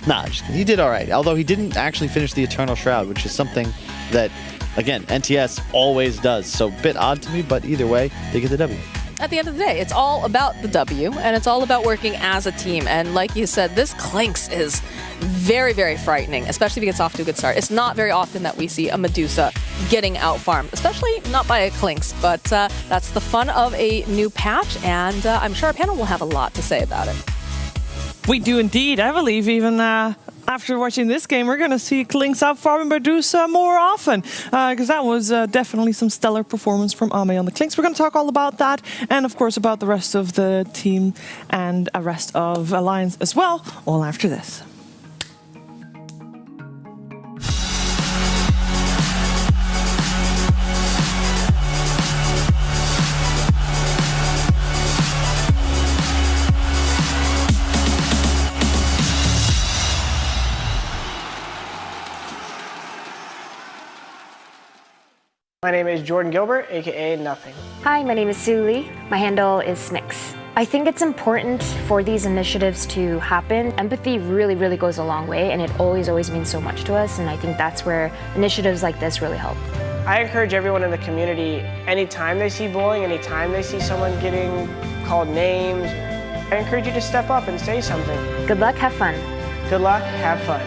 Nah, he did all right. Although he didn't actually finish the Eternal Shroud, which is something that, again, NTS always does. So a bit odd to me, but either way, they get the W. At the end of the day, it's all about the W, and it's all about working as a team. And like you said, this Clinks is very, very frightening, especially if he gets off to a good start. It's not very often that we see a Medusa getting out-farmed, especially not by a Clinks. But that's the fun of a new patch, and I'm sure our panel will have a lot to say about it. We do indeed. I believe even after watching this game, we're going to see Klinks outfarming Medusa more often, because that was definitely some stellar performance from Ame on the Klinks. We're going to talk all about that, and of course about the rest of the team and the rest of Alliance as well, all after this. My name is Jordan Gilbert, aka Nothing. Hi, my name is Sue Lee. My handle is Snix. I think it's important for these initiatives to happen. Empathy really, really goes a long way, and it always means so much to us, and I think that's where initiatives like this really help. I encourage everyone in the community, anytime they see bullying, anytime they see someone getting called names, I encourage you to step up and say something. Good luck, have fun. Good luck, have fun.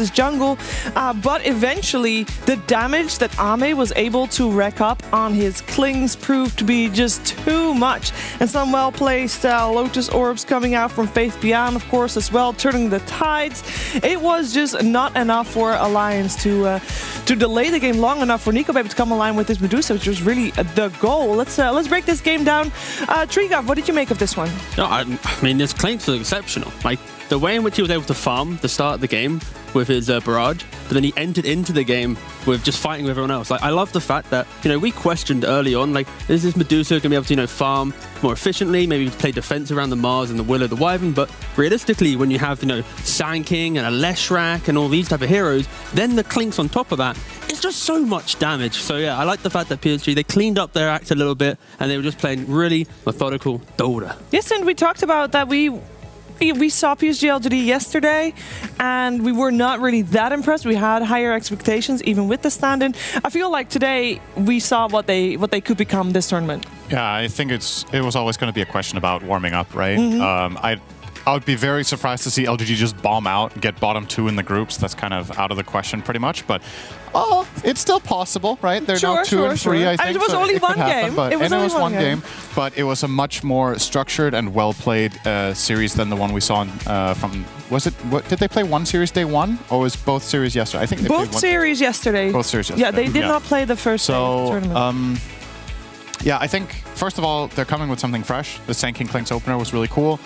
versus jungle. But eventually, the damage that Ame was able to rack up on his Klings proved to be just too much. And some well-placed Lotus Orbs coming out from Faith Beyond, of course, as well, turning the tides. It was just not enough for Alliance to delay the game long enough for NicoBaby to come online with this Medusa, which was really the goal. Let's break this game down. Trigov, what did you make of this one? No, I mean, this Klings was exceptional. Like, the way in which he was able to farm the start of the game with his barrage, but then he entered into the game with just fighting with everyone else. Like, I love the fact that, we questioned early on, like, is this Medusa going to be able to, farm more efficiently, maybe play defense around the Mars and the Willow, the Wyvern, but realistically, when you have, Sand King and a Leshrac and all these type of heroes, then the Klings on top of that, it's just so much damage. So yeah, I like the fact that PSG, they cleaned up their act a little bit and they were just playing really methodical Dota. Yes, and we talked about that we saw PSG.LGD yesterday, and we were not really that impressed. We had higher expectations, even with the stand-in. I feel like today we saw what they could become this tournament. Yeah, I think it was always going to be a question about warming up, right? I would be very surprised to see LGD just bomb out and get bottom 2 in the groups. That's kind of out of the question pretty much, but it's still possible, right? They're now 2 and 3, I think. And it was only one game. It was one game, but it was a much more structured and well-played series than the one we saw from... Did they play one series day one, or was both series yesterday? I think they played both series yesterday. Both series yesterday. Yeah, they did not play the first tournament. Yeah, I think, first of all, they're coming with something fresh. The Sand King Klings opener was really cool.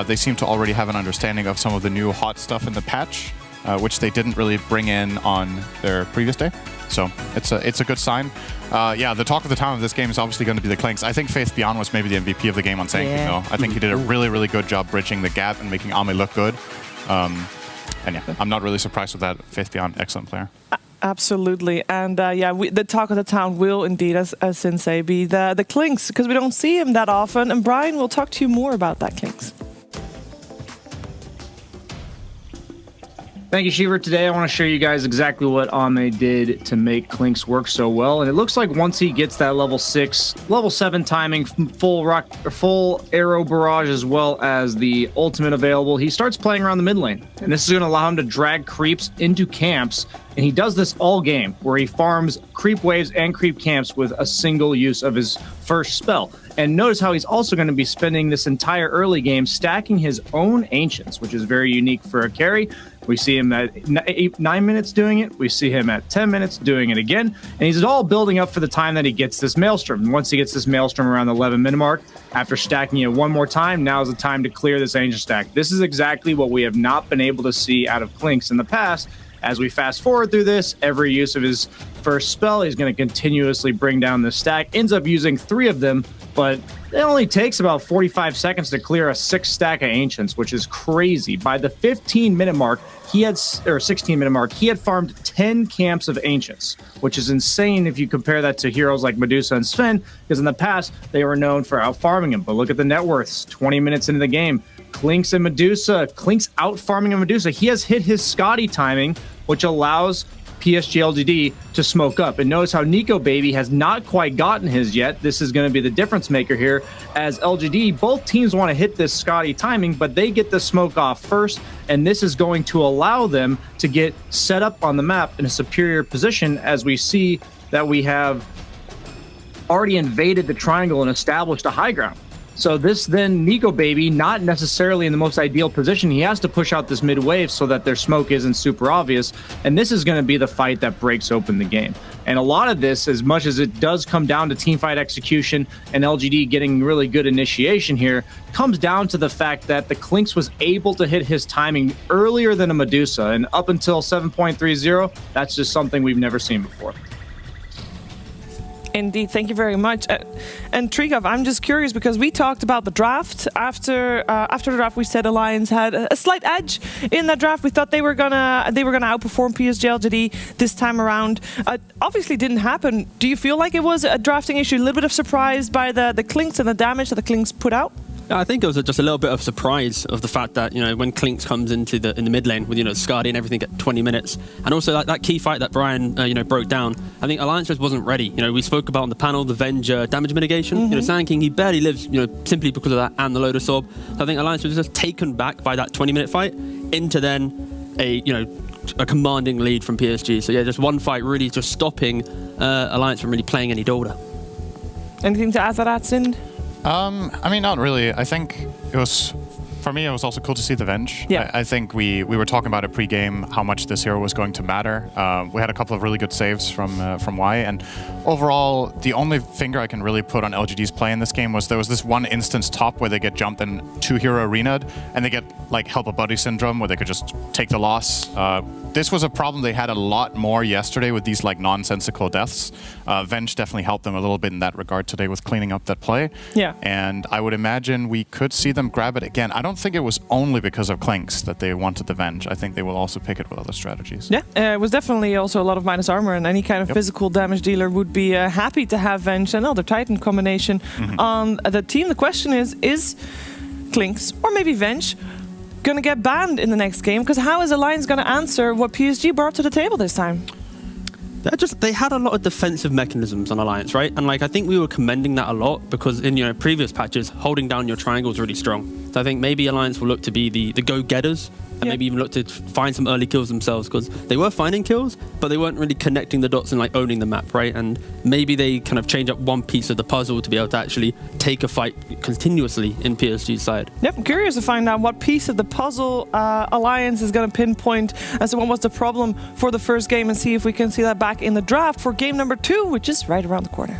They seem to already have an understanding of some of the new hot stuff in the patch, which they didn't really bring in on their previous day. So it's a good sign. Yeah, the talk of the town of this game is obviously going to be the Klings. I think Faith Beyond was maybe the MVP of the game on Sand King, though. I think he did a really, really good job bridging the gap and making Ame look good. And yeah, I'm not really surprised with that. Faith Beyond, excellent player. Absolutely. And the talk of the town will indeed, as Sensei, be the Klings, because we don't see him that often. And Brian will talk to you more about that Klings. Thank you, Shiver. Today I want to show you guys exactly what Ame did to make Klings work so well. And it looks like once he gets that level 6, level 7 timing, full arrow barrage, as well as the ultimate available, he starts playing around the mid lane. And this is going to allow him to drag creeps into camps. And he does this all game, where he farms creep waves and creep camps with a single use of his first spell. And notice how he's also going to be spending this entire early game stacking his own Ancients, which is very unique for a carry. We see him at 9 minutes doing it. We see him at 10 minutes doing it again. And he's all building up for the time that he gets this Maelstrom. And once he gets this Maelstrom around the 11-minute mark, after stacking it one more time, now is the time to clear this Ancient stack. This is exactly what we have not been able to see out of Klings in the past. As we fast forward through this, every use of his first spell, he's going to continuously bring down the stack. Ends up using 3 of them, but it only takes about 45 seconds to clear a 6 stack of Ancients, which is crazy. By the 15-minute mark, he had, or 16-minute mark, he had farmed 10 camps of Ancients, which is insane if you compare that to heroes like Medusa and Sven, because in the past, they were known for out-farming him. But look at the net worths, 20 minutes into the game. Klings and Medusa, Klings out-farming a Medusa. He has hit his Scotty timing, which allows PSG.LGD to smoke up. And notice how NicoBaby has not quite gotten his yet. This is going to be the difference maker here. As LGD, both teams want to hit this Scotty timing, but they get the smoke off first, and this is going to allow them to get set up on the map in a superior position, as we see that we have already invaded the triangle and established a high ground. So this then, NicoBaby, not necessarily in the most ideal position. He has to push out this mid wave so that their smoke isn't super obvious. And this is going to be the fight that breaks open the game. And a lot of this, as much as it does come down to teamfight execution and LGD getting really good initiation here, comes down to the fact that the Klings was able to hit his timing earlier than a Medusa. And up until 7.30, that's just something we've never seen before. Indeed, thank you very much. And Trigov, I'm just curious because we talked about the draft. After the draft, we said Alliance had a slight edge in that draft. We thought they were gonna outperform PSG.LGD this time around. Obviously, didn't happen. Do you feel like it was a drafting issue? A little bit of surprise by the Klings and the damage that the Klings put out? I think it was just a little bit of surprise of the fact that, when Klings comes in the mid lane with, Skadi and everything at 20 minutes. And also that key fight that Brian, broke down, I think Alliance just wasn't ready. We spoke about on the panel, the Venger damage mitigation. Sand King, he barely lives, simply because of that and the Lotus Orb. So I think Alliance was just taken back by that 20-minute fight into then a, a commanding lead from PSG. So yeah, just one fight really just stopping Alliance from really playing any Dolda. Anything to add to that, Sind? I mean, not really. I think it was, for me, it was also cool to see the Venge. Yeah. I think we were talking about it pre-game, how much this hero was going to matter. We had a couple of really good saves from Y, and overall, the only finger I can really put on LGD's play in this game was there was this one instance top where they get jumped in 2-hero arena'd, and they get like help a buddy syndrome where they could just take the loss. This was a problem they had a lot more yesterday with these like nonsensical deaths. Venge definitely helped them a little bit in that regard today with cleaning up that play. Yeah. And I would imagine we could see them grab it again. I don't think it was only because of Clinks that they wanted the Venge. I think they will also pick it with other strategies. Yeah, it was definitely also a lot of minus armor, and any kind of physical damage dealer would be happy to have Venge and other Titan combination on the team. The question is Clinks or maybe Venge going to get banned in the next game? Because how is Alliance going to answer what PSG brought to the table this time? They had a lot of defensive mechanisms on Alliance, right? And like I think we were commending that a lot because in previous patches, holding down your triangle is really strong. So I think maybe Alliance will look to be the go-getters and maybe even look to find some early kills themselves because they were finding kills, but they weren't really connecting the dots and like owning the map, right? And maybe they kind of change up one piece of the puzzle to be able to actually take a fight continuously in PSG's side. Yep, I'm curious to find out what piece of the puzzle Alliance is going to pinpoint as to what was the problem for the first game and see if we can see that back in the draft for game number 2, which is right around the corner.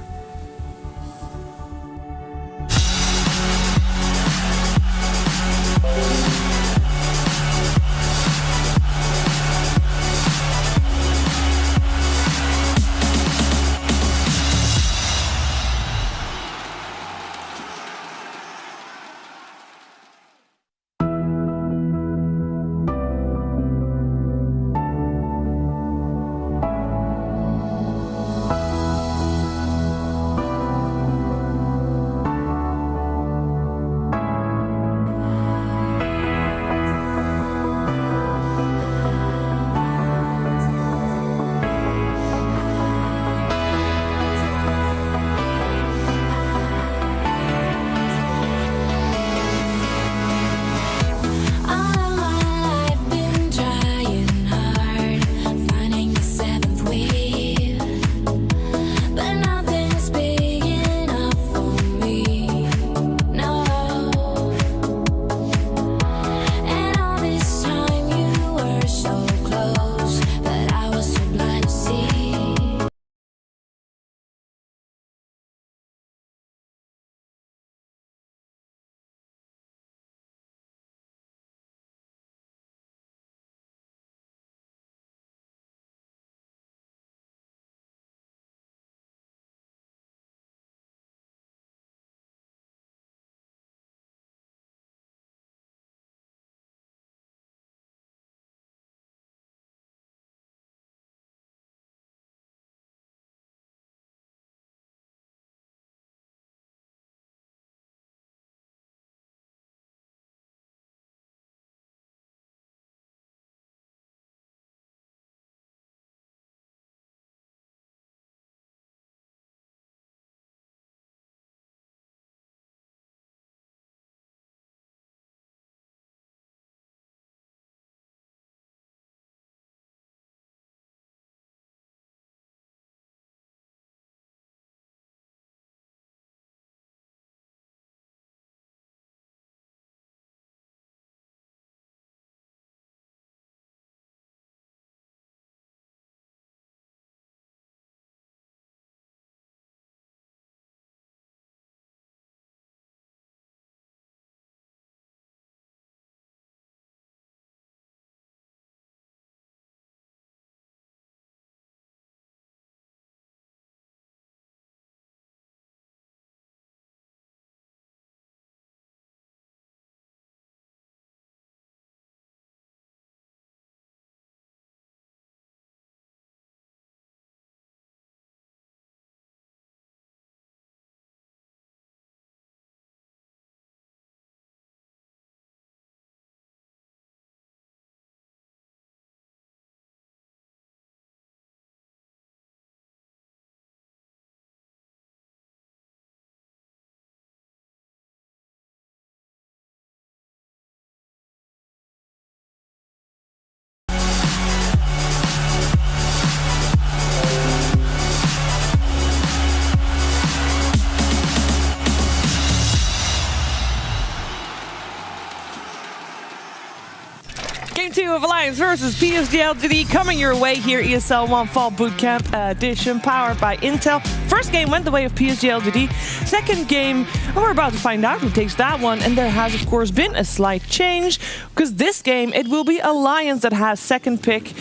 2 of Alliance versus PSG.LGD coming your way here. ESL 1 Fall Bootcamp edition powered by Intel. First game went the way of PSG.LGD. Second game, we're about to find out who takes that one. And there has, of course, been a slight change because this game, it will be Alliance that has second pick.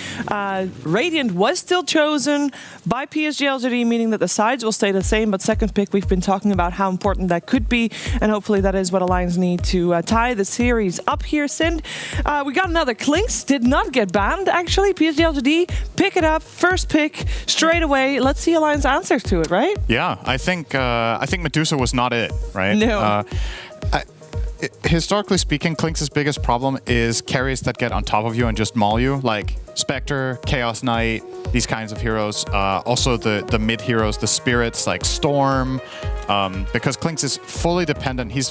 Radiant was still chosen by PSG.LGD, meaning that the sides will stay the same. But second pick, we've been talking about how important that could be. And hopefully that is what Alliance need to tie the series up here. Sind, we got another Clinks, did not get banned actually. PSG.LGD pick it up, first pick straight away. Let's see Alliance answers to it, right? Yeah, I think Medusa was not it, right? No. Historically speaking, Clinks' biggest problem is carries that get on top of you and just maul you, like Spectre, Chaos Knight, these kinds of heroes. Also the mid heroes, the spirits like Storm, because Clinks is fully dependent. He's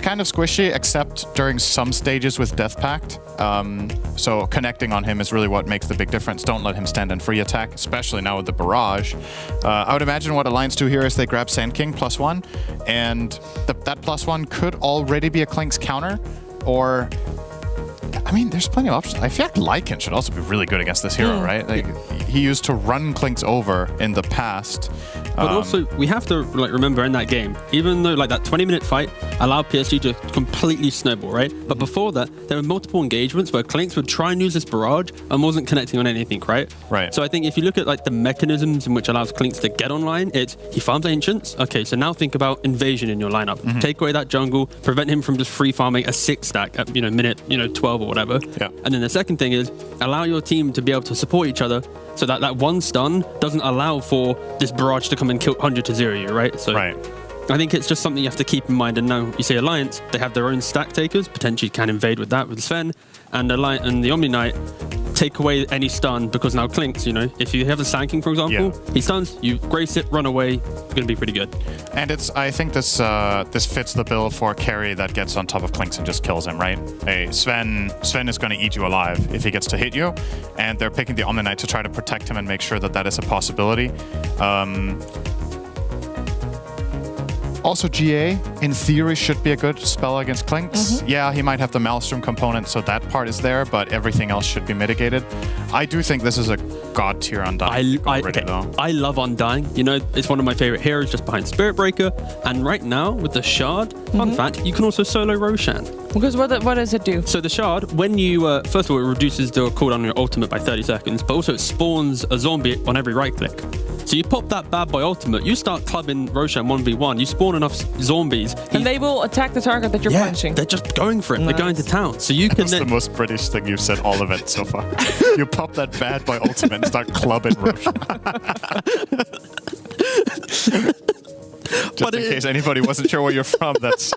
kind of squishy, except during some stages with Death Pact. So connecting on him is really what makes the big difference. Don't let him stand in free attack, especially now with the barrage. I would imagine what Alliance do here is they grab Sand King +1, and that +1 could already be a Clinks counter, or I mean, there's plenty of options. I feel like Lycan should also be really good against this hero, right? Like, he used to run Clinks over in the past. But also, we have to remember in that game, even though that 20-minute fight allowed PSG to completely snowball, right? But before that, there were multiple engagements where Clinks would try and use this barrage and wasn't connecting on anything, right? Right. So I think if you look at the mechanisms in which allows Clinks to get online, it's he farms Ancients. Okay, so now think about invasion in your lineup. Take away that jungle, prevent him from just free farming a 6-stack at minute 12 or whatever. Yeah. And then the second thing is allow your team to be able to support each other so that one stun doesn't allow for this barrage to come and kill 100 to 0 you, right? So right. I think it's just something you have to keep in mind. And now you say Alliance, they have their own stack takers, potentially can invade with that with Sven, and the Omni Knight take away any stun because now Clinks, if you have a Sand King, for example, he stuns, you grace it, run away, it's going to be pretty good. And I think this fits the bill for carry that gets on top of Clinks and just kills him, right? Hey, Sven is going to eat you alive if he gets to hit you, and they're picking the Omni Knight to try to protect him and make sure that is a possibility. Also, GA, in theory, should be a good spell against Clinks. Yeah, he might have the Maelstrom component, so that part is there, but everything else should be mitigated. I do think this is a god tier Undying. I love Undying. It's one of my favorite heroes just behind Spirit Breaker. And right now, with the Shard, fun fact, you can also solo Roshan. Because what does it do? So the Shard, when you, first of all, it reduces the cooldown on your ultimate by 30 seconds, but also it spawns a zombie on every right click. So you pop that bad boy ultimate, you start clubbing Roshan 1v1, you spawn enough zombies. And they will attack the target that you're punching. They're just going for it. Nice. They're going to town. So you can That's the most British thing you've said all event so far. You pop that bad boy ultimate and start clubbing Roshan. Just in case anybody wasn't sure where you're from, that's...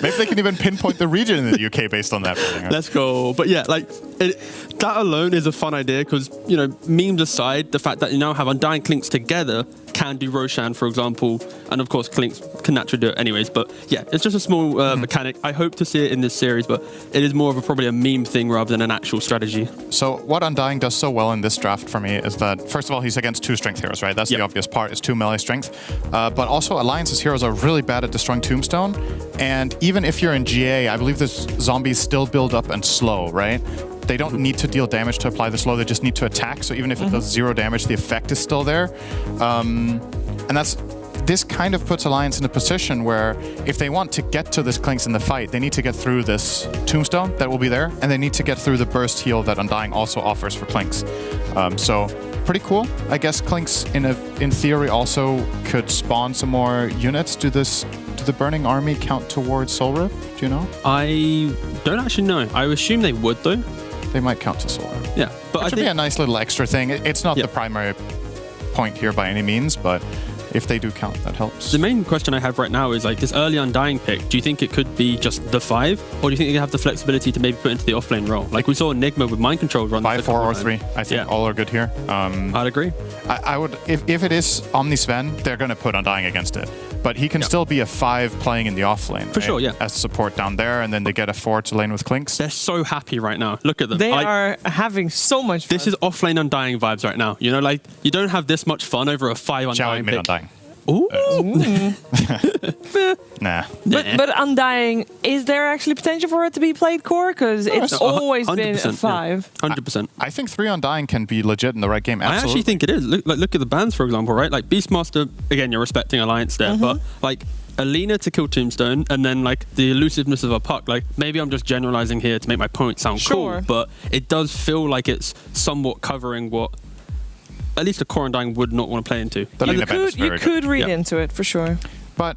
Maybe they can even pinpoint the region in the UK based on that. Let's go. But yeah, that alone is a fun idea because, memes aside, the fact that you now have Undying Clinks together can do Roshan, for example, and of course Clinks can naturally do it anyways. But yeah, it's just a small mechanic. I hope to see it in this series, but it is more of probably a meme thing rather than an actual strategy. So what Undying does so well in this draft for me is that, first of all, he's against 2 strength heroes, right? That's the obvious part, is 2 melee strength. But also Alliance's heroes are really bad at destroying Tombstone, and even if you're in GA, I believe this zombies still build up and slow, right? They don't need to deal damage to apply the slow, they just need to attack. So even if it does 0 damage, the effect is still there. And this kind of puts Alliance in a position where if they want to get to this Clinks in the fight, they need to get through this Tombstone that will be there, and they need to get through the burst heal that Undying also offers for Clinks. So pretty cool. I guess Clinks in theory also could spawn some more units. Do the Burning Army count towards Soul Rip? Do you know? I don't actually know. I assume they would though. They might count to Soul Rip. Yeah, but it should be a nice little extra thing. It's not the primary point here by any means, but if they do count, that helps. The main question I have right now is this early Undying pick, do you think it could be just the 5? Or do you think they have the flexibility to maybe put into the offlane role? We saw Enigma with Mind Control run 5, 4, or 3. I think all are good here. I'd agree. I would, if it is Omni Sven, they're going to put Undying against it. But he can still be a 5 playing in the offlane. For sure, yeah. As support down there, and then they get a 4 to lane with Clinks. They're so happy right now. Look at them. They are having so much fun. This is offlane Undying vibes right now. You don't have this much fun over a 5 Undying pick. Undying. Ooh. Nah. But Undying, is there actually potential for it to be played core? Because it's always been a 5. 100%. I think 3 Undying can be legit in the right game. I Absolutely. actually think it is. Look at the bans, for example, right? Like Beastmaster, again, you're respecting Alliance there, but like Alina to kill Tombstone, and then like the elusiveness of a puck. Like maybe I'm just generalizing here to make my point sound cool, but it does feel like it's somewhat covering what at least a core Undying would not want to play into. You could read into it for sure. But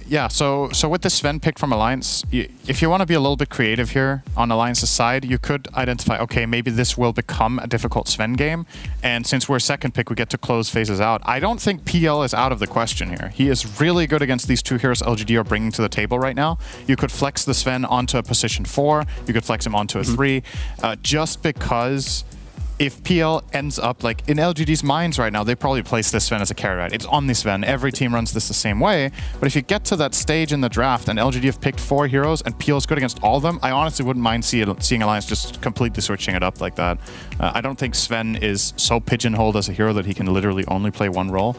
yeah, so with the Sven pick from Alliance, if you want to be a little bit creative here on Alliance's side, you could identify, okay, maybe this will become a difficult Sven game, and since we're second pick, we get to close phases out. I don't think PL is out of the question here. He is really good against these 2 heroes LGD are bringing to the table right now. You could flex the Sven onto a position 4, you could flex him onto a 3, just because if PL ends up, like, in LGD's minds right now, they probably place this Sven as a carry, right? It's Omni Sven. Every team runs this the same way. But if you get to that stage in the draft and LGD have picked 4 heroes and PL is good against all of them, I honestly wouldn't mind seeing Alliance just completely switching it up like that. I don't think Sven is so pigeonholed as a hero that he can literally only play one role.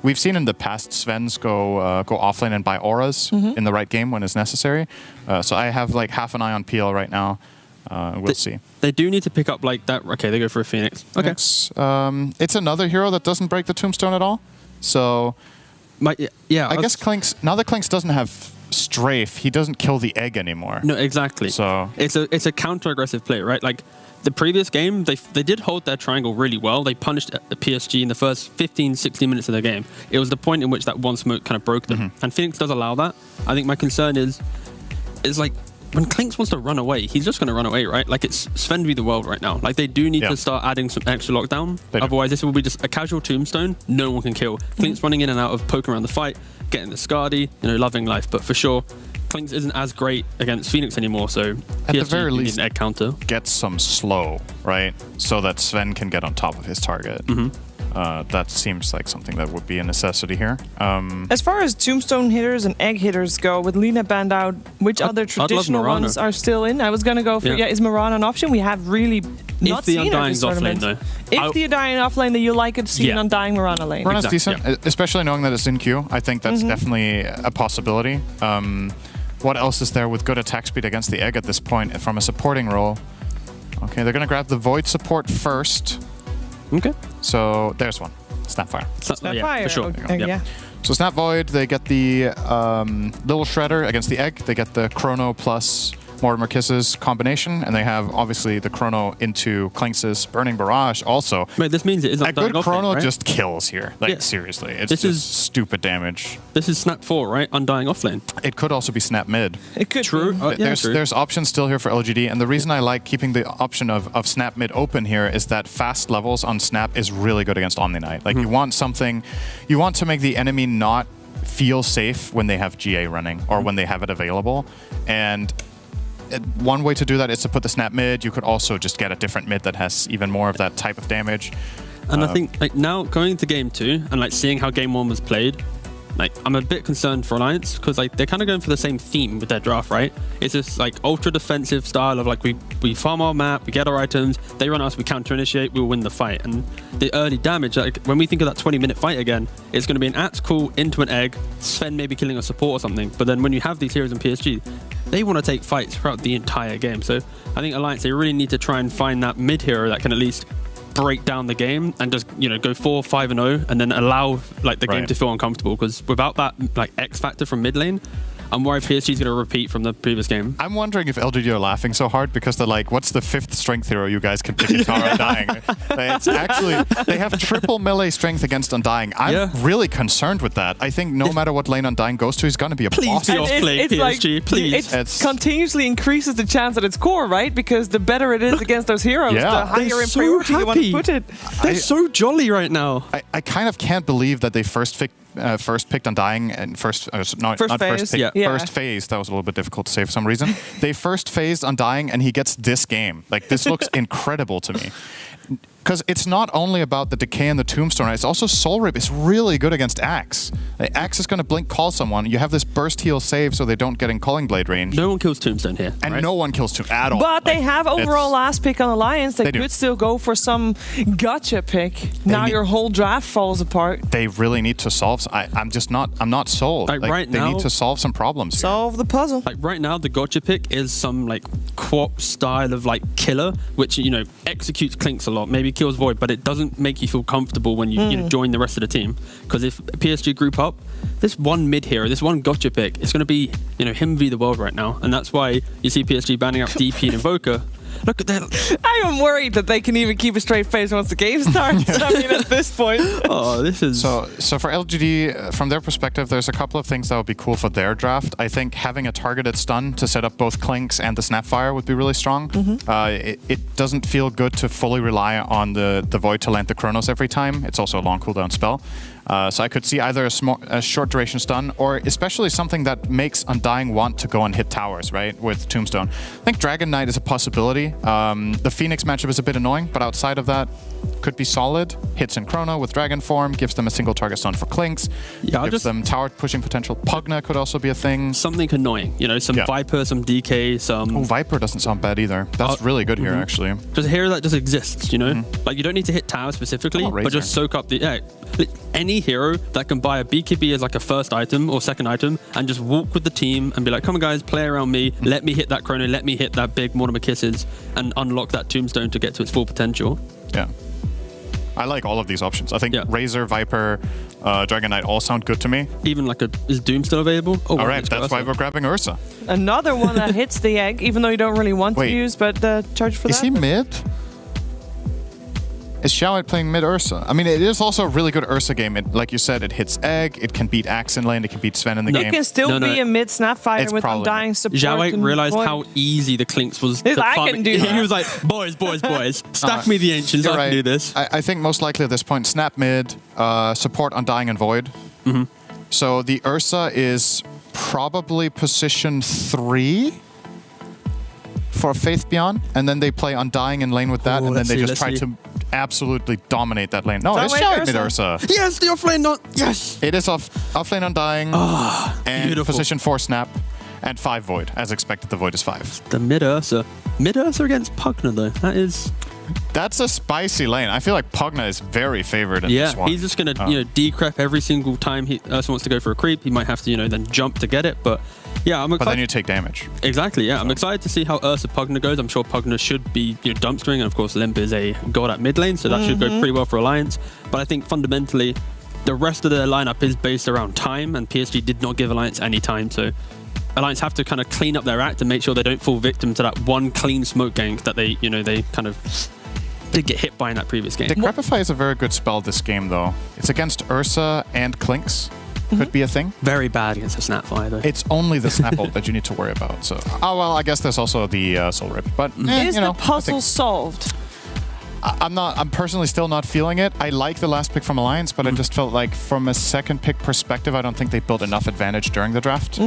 We've seen in the past Svens go offlane and buy auras in the right game when it's necessary. So I have like half an eye on PL right now. We'll see. They do need to pick up like that. Okay, they go for a Phoenix. Okay. It's another hero that doesn't break the Tombstone at all. So, I guess Clinks, now that Clinks doesn't have Strafe, he doesn't kill the egg anymore. No, exactly. So it's a counter-aggressive play, right? Like the previous game, they did hold their triangle really well. They punished the PSG in the first 15, 16 minutes of the game. It was the point in which that one smoke kind of broke them. And Phoenix does allow that. I think my concern is like, when Clinks wants to run away, he's just going to run away, right? Like, it's Sven v the world right now. Like, they do need to start adding some extra lockdown. Otherwise, this will be just a casual Tombstone no one can kill. Clinks running in and out of poking around the fight, getting the Scardy, loving life. But for sure, Clinks isn't as great against Phoenix anymore, so at the very least, an egg counter. Get some slow, right? So that Sven can get on top of his target. That seems like something that would be a necessity here. As far as Tombstone hitters and egg hitters go, with Lina banned out, which other traditional ones are still in? I was going to go for, is Mirana an option? We have really not seen it this tournament. Though. If the Undying offlane, then you like it to see an Undying Mirana lane. Mirana's decent, especially knowing that it's in queue. I think that's definitely a possibility. What else is there with good attack speed against the egg at this point from a supporting role? Okay, they're going to grab the Void support first. Okay. So there's one. Snapfire. Snapfire. For sure. Okay, So Snap Void, they get the Little Shredder against the egg. They get the Chrono plus Mortimer Kisses combination, and they have obviously the Chrono into Clinks' Burning Barrage also. Wait, this means it is a good Chrono right? just kills here. Like, seriously. It's just stupid damage. This is Snap 4, right? Undying offlane. It could also be Snap Mid. It could. True. There's options still here for LGD, and the reason I like keeping the option of Snap Mid open here is that fast levels on Snap is really good against Omni Knight. Like, you want to make the enemy not feel safe when they have GA running or when they have it available, and one way to do that is to put the Snap Mid. You could also just get a different mid that has even more of that type of damage. And I think like now going into game 2 and like seeing how game 1 was played, like I'm a bit concerned for Alliance because like they're kind of going for the same theme with their draft, right? It's this like ultra defensive style of like we farm our map, we get our items, they run us, we counter initiate, we'll win the fight. And the early damage, like when we think of that 20-minute fight again, it's going to be an Ats call into an egg, Sven maybe killing a support or something. But then when you have these heroes in PSG, they want to take fights throughout the entire game. So I think Alliance, they really need to try and find that mid hero that can at least break down the game and just go 4, 5 and 0 and then allow like the game to feel uncomfortable, because without that like X factor from mid lane, I'm worried PSG is going to repeat from the previous game. I'm wondering if LGD are laughing so hard because they're like, what's the 5th strength hero you guys can pick in Undying? It's actually, they have triple melee strength against Undying. I'm really concerned with that. I think no matter what lane Undying goes to, he's going to be a boss. Please be off-playing PSG, like, please. It continuously increases the chance at its core, right? Because the better it is against those heroes, the higher in priority you want to put it. They're so jolly right now. I kind of can't believe that they first picked Undying and first phase. That was a little bit difficult to say for some reason. They first phased Undying and he gets this game. Like, this looks incredible to me. Because it's not only about the decay and the tombstone, it's also Soul Rip is really good against Axe. The Axe is going to blink call someone. You have this burst heal save so they don't get in Calling Blade range. No one kills tombstone here. And right? no one kills Tombstone at all. But they have overall last pick on Alliance. They do. could still go for some gotcha pick. Now your whole draft falls apart. They really need to solve. I'm not sold. Like right they now, need to solve some problems. Solve the puzzle. Like right now, the gotcha pick is some like co-op style of like killer, which executes Clinks a lot, maybe kills Void, but it doesn't make you feel comfortable when you join the rest of the team. Because if PSG group up, this one mid hero, this one gotcha pick, it's going to be him v the world right now, and that's why you see PSG banning out DP and Invoker. Look at that. I am worried that they can even keep a straight face once the game starts. I mean, at this point. Oh, this is... So for LGD, from their perspective, there's a couple of things that would be cool for their draft. I think having a targeted stun to set up both Clinks and the Snapfire would be really strong. It doesn't feel good to fully rely on the Void to land the Chronos every time. It's also a long cooldown spell. So I could see either a short duration stun or especially something that makes Undying want to go and hit towers, right, with Tombstone. I think Dragon Knight is a possibility. The Phoenix matchup is a bit annoying, but outside of that, could be solid. Hits in Chrono with Dragon Form, gives them a single target stun for Clinks, gives them tower pushing potential. Pugna could also be a thing. Something annoying, some Viper, some DK, some... Oh, Viper doesn't sound bad either. That's really good here, actually. Just a hero that just exists, Like, you don't need to hit tower specifically, but just soak up the... any hero that can buy a BKB as like a first item or second item and just walk with the team and be like, come on guys, play around me, let me hit that Chrono, let me hit that big Mortimer Kisses and unlock that Tombstone to get to its full potential. Yeah. I like all of these options. I think Razor, Viper, Dragon Knight all sound good to me. Even like is Doom still available? Oh, all right, that's why we're grabbing Ursa. Another one that hits the egg, even though you don't really want to use, but charge for that. Is he mid? Is Xiao playing mid Ursa? I mean, it is also a really good Ursa game. Like you said, it hits egg, it can beat Axe in lane, it can beat Sven in the game. It can still be a mid Snapfire with Undying support. Xiao realized how easy the Clinks was. I can do that. He was like, boys, stack me the Ancients, I can do this. I think most likely at this point, Snap mid, support Undying and Void. So the Ursa is probably position 3 for Faith Beyond, and then they play Undying in lane with that, and then they just try to absolutely dominate that lane. No, it's Xiao mid Ursa. Yes, the offlane, yes! It is offlane Undying, and beautiful. Position 4 Snap, and 5 Void. As expected, the Void is 5. The mid Ursa. Mid Ursa against Pugna, though. That's a spicy lane. I feel like Pugna is very favored in this one. He's just going to decrep every single time Ursa wants to go for a creep. He might have to, then jump to get it, but... Yeah, I'm excited. But then you take damage. Exactly, yeah. I'm excited to see how Ursa Pugna goes. I'm sure Pugna should be dumpstering, and of course Limp is a god at mid lane, so that should go pretty well for Alliance. But I think fundamentally, the rest of their lineup is based around time, and PSG did not give Alliance any time, so Alliance have to kind of clean up their act and make sure they don't fall victim to that one clean smoke gank that they kind of did get hit by in that previous game. Decrepify is a very good spell this game, though. It's against Ursa and Clinks. Could be a thing. Very bad against the Snapfire, though. It's only the Snap ult that you need to worry about. So, I guess there's also the Soul Rip. But is the puzzle solved? I'm personally still not feeling it. I like the last pick from Alliance, but I just felt like from a second pick perspective, I don't think they built enough advantage during the draft.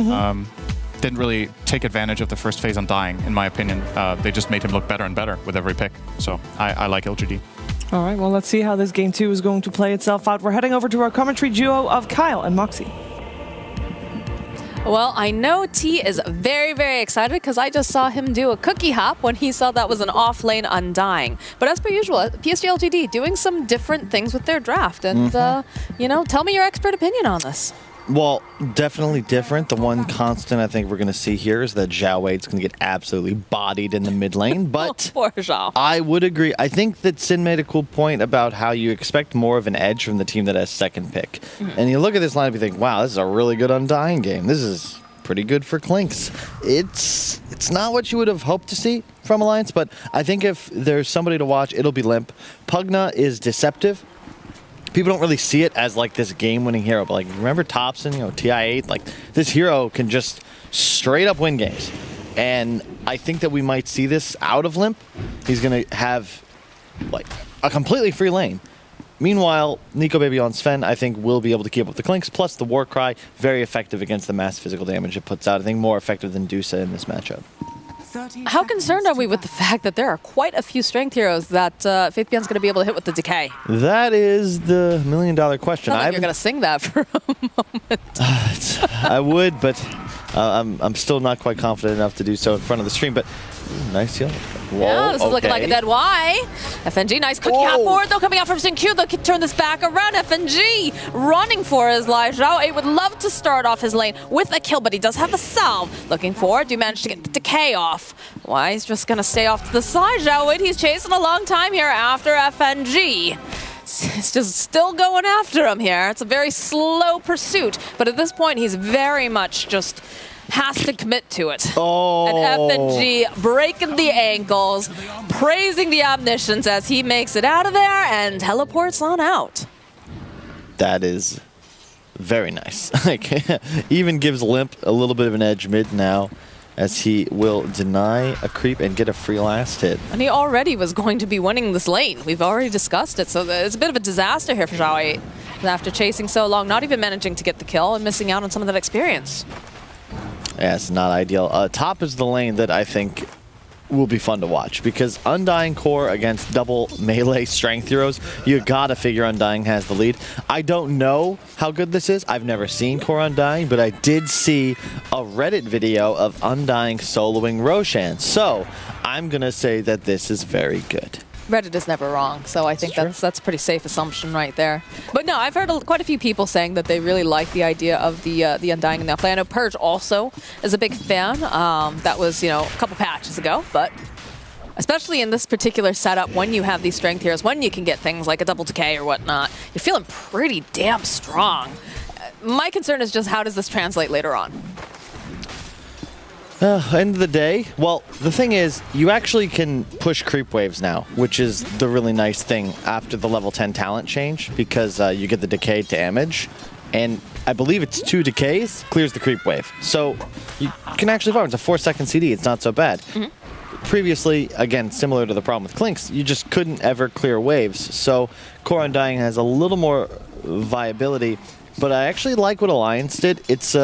Didn't really take advantage of the first phase Undying, in my opinion. They just made him look better and better with every pick. So I like LGD. All right, well, let's see how this game 2 is going to play itself out. We're heading over to our commentary duo of Kyle and Moxie. Well, I know T is very, very excited because I just saw him do a cookie hop when he saw that was an off-lane Undying. But as per usual, PSG.LGD doing some different things with their draft. And, tell me your expert opinion on this. Well, definitely different. The one constant I think we're going to see here is that Xiao Wei's going to get absolutely bodied in the mid lane. But poor Xiao. I would agree. I think that Sin made a cool point about how you expect more of an edge from the team that has second pick. And you look at this lineup, you think, wow, this is a really good Undying game. This is pretty good for Clinks. It's not what you would have hoped to see from Alliance, but I think if there's somebody to watch, it'll be Limp. Pugna is deceptive. People don't really see it as like this game-winning hero, but like remember Thompson, TI8, like this hero can just straight up win games. And I think that we might see this out of Limp. He's gonna have like a completely free lane. Meanwhile, Nico Baby on Sven, I think, will be able to keep up the Clinks, plus the Warcry, very effective against the mass physical damage it puts out. I think more effective than Dusa in this matchup. How concerned are we with the fact that there are quite a few strength heroes that Faithbjorn's going to be able to hit with the decay? That is the $1,000,000 question. I think you're going to sing that for a moment. I would, but I'm still not quite confident enough to do so in front of the stream. But nice heal. Whoa, yeah, this is looking like a dead Y. FNG, nice quick hop forward though, coming out from Q. They'll turn this back around. FNG running for his life. Zhao would love to start off his lane with a kill, but he does have a salve. Looking forward, do manage to get the decay off. Y is just going to stay off to the side. Zhao, he's chasing a long time here after FNG. It's just still going after him here. It's a very slow pursuit, but at this point, he's very much just has to commit to it. Oh. And FNG breaking the ankles, praising the omniscience as he makes it out of there and teleports on out. That is very nice. Like, even gives Limp a little bit of an edge mid now, as he will deny a creep and get a free last hit. And he already was going to be winning this lane. We've already discussed it, so it's a bit of a disaster here for Zhao after chasing so long, not even managing to get the kill and missing out on some of that experience. Yeah, it's not ideal. Top is the lane that I think will be fun to watch, because Undying core against double melee strength heroes, you gotta figure Undying has the lead. I don't know how good this is. I've never seen core Undying, but I did see a Reddit video of Undying soloing Roshan. So I'm gonna say that this is very good. Reddit is never wrong, so I think that's a pretty safe assumption right there. But no, I've heard quite a few people saying that they really like the idea of the Undying in the play. I know Purge also is a big fan. That was, you know, a couple patches ago, but especially in this particular setup, when you have these strength heroes, when you can get things like a double decay or whatnot, you're feeling pretty damn strong. My concern is just how does this translate later on? End of the day, well, the thing is, you actually can push creep waves now, which is the really nice thing after the level 10 talent change, because you get the decay damage, and I believe it's 2 decays, clears the creep wave. So you can actually farm. It's a 4-second CD, it's not so bad. Previously, again, similar to the problem with Clinks, you just couldn't ever clear waves. So Core Undying has a little more viability, but I actually like what Alliance did. It's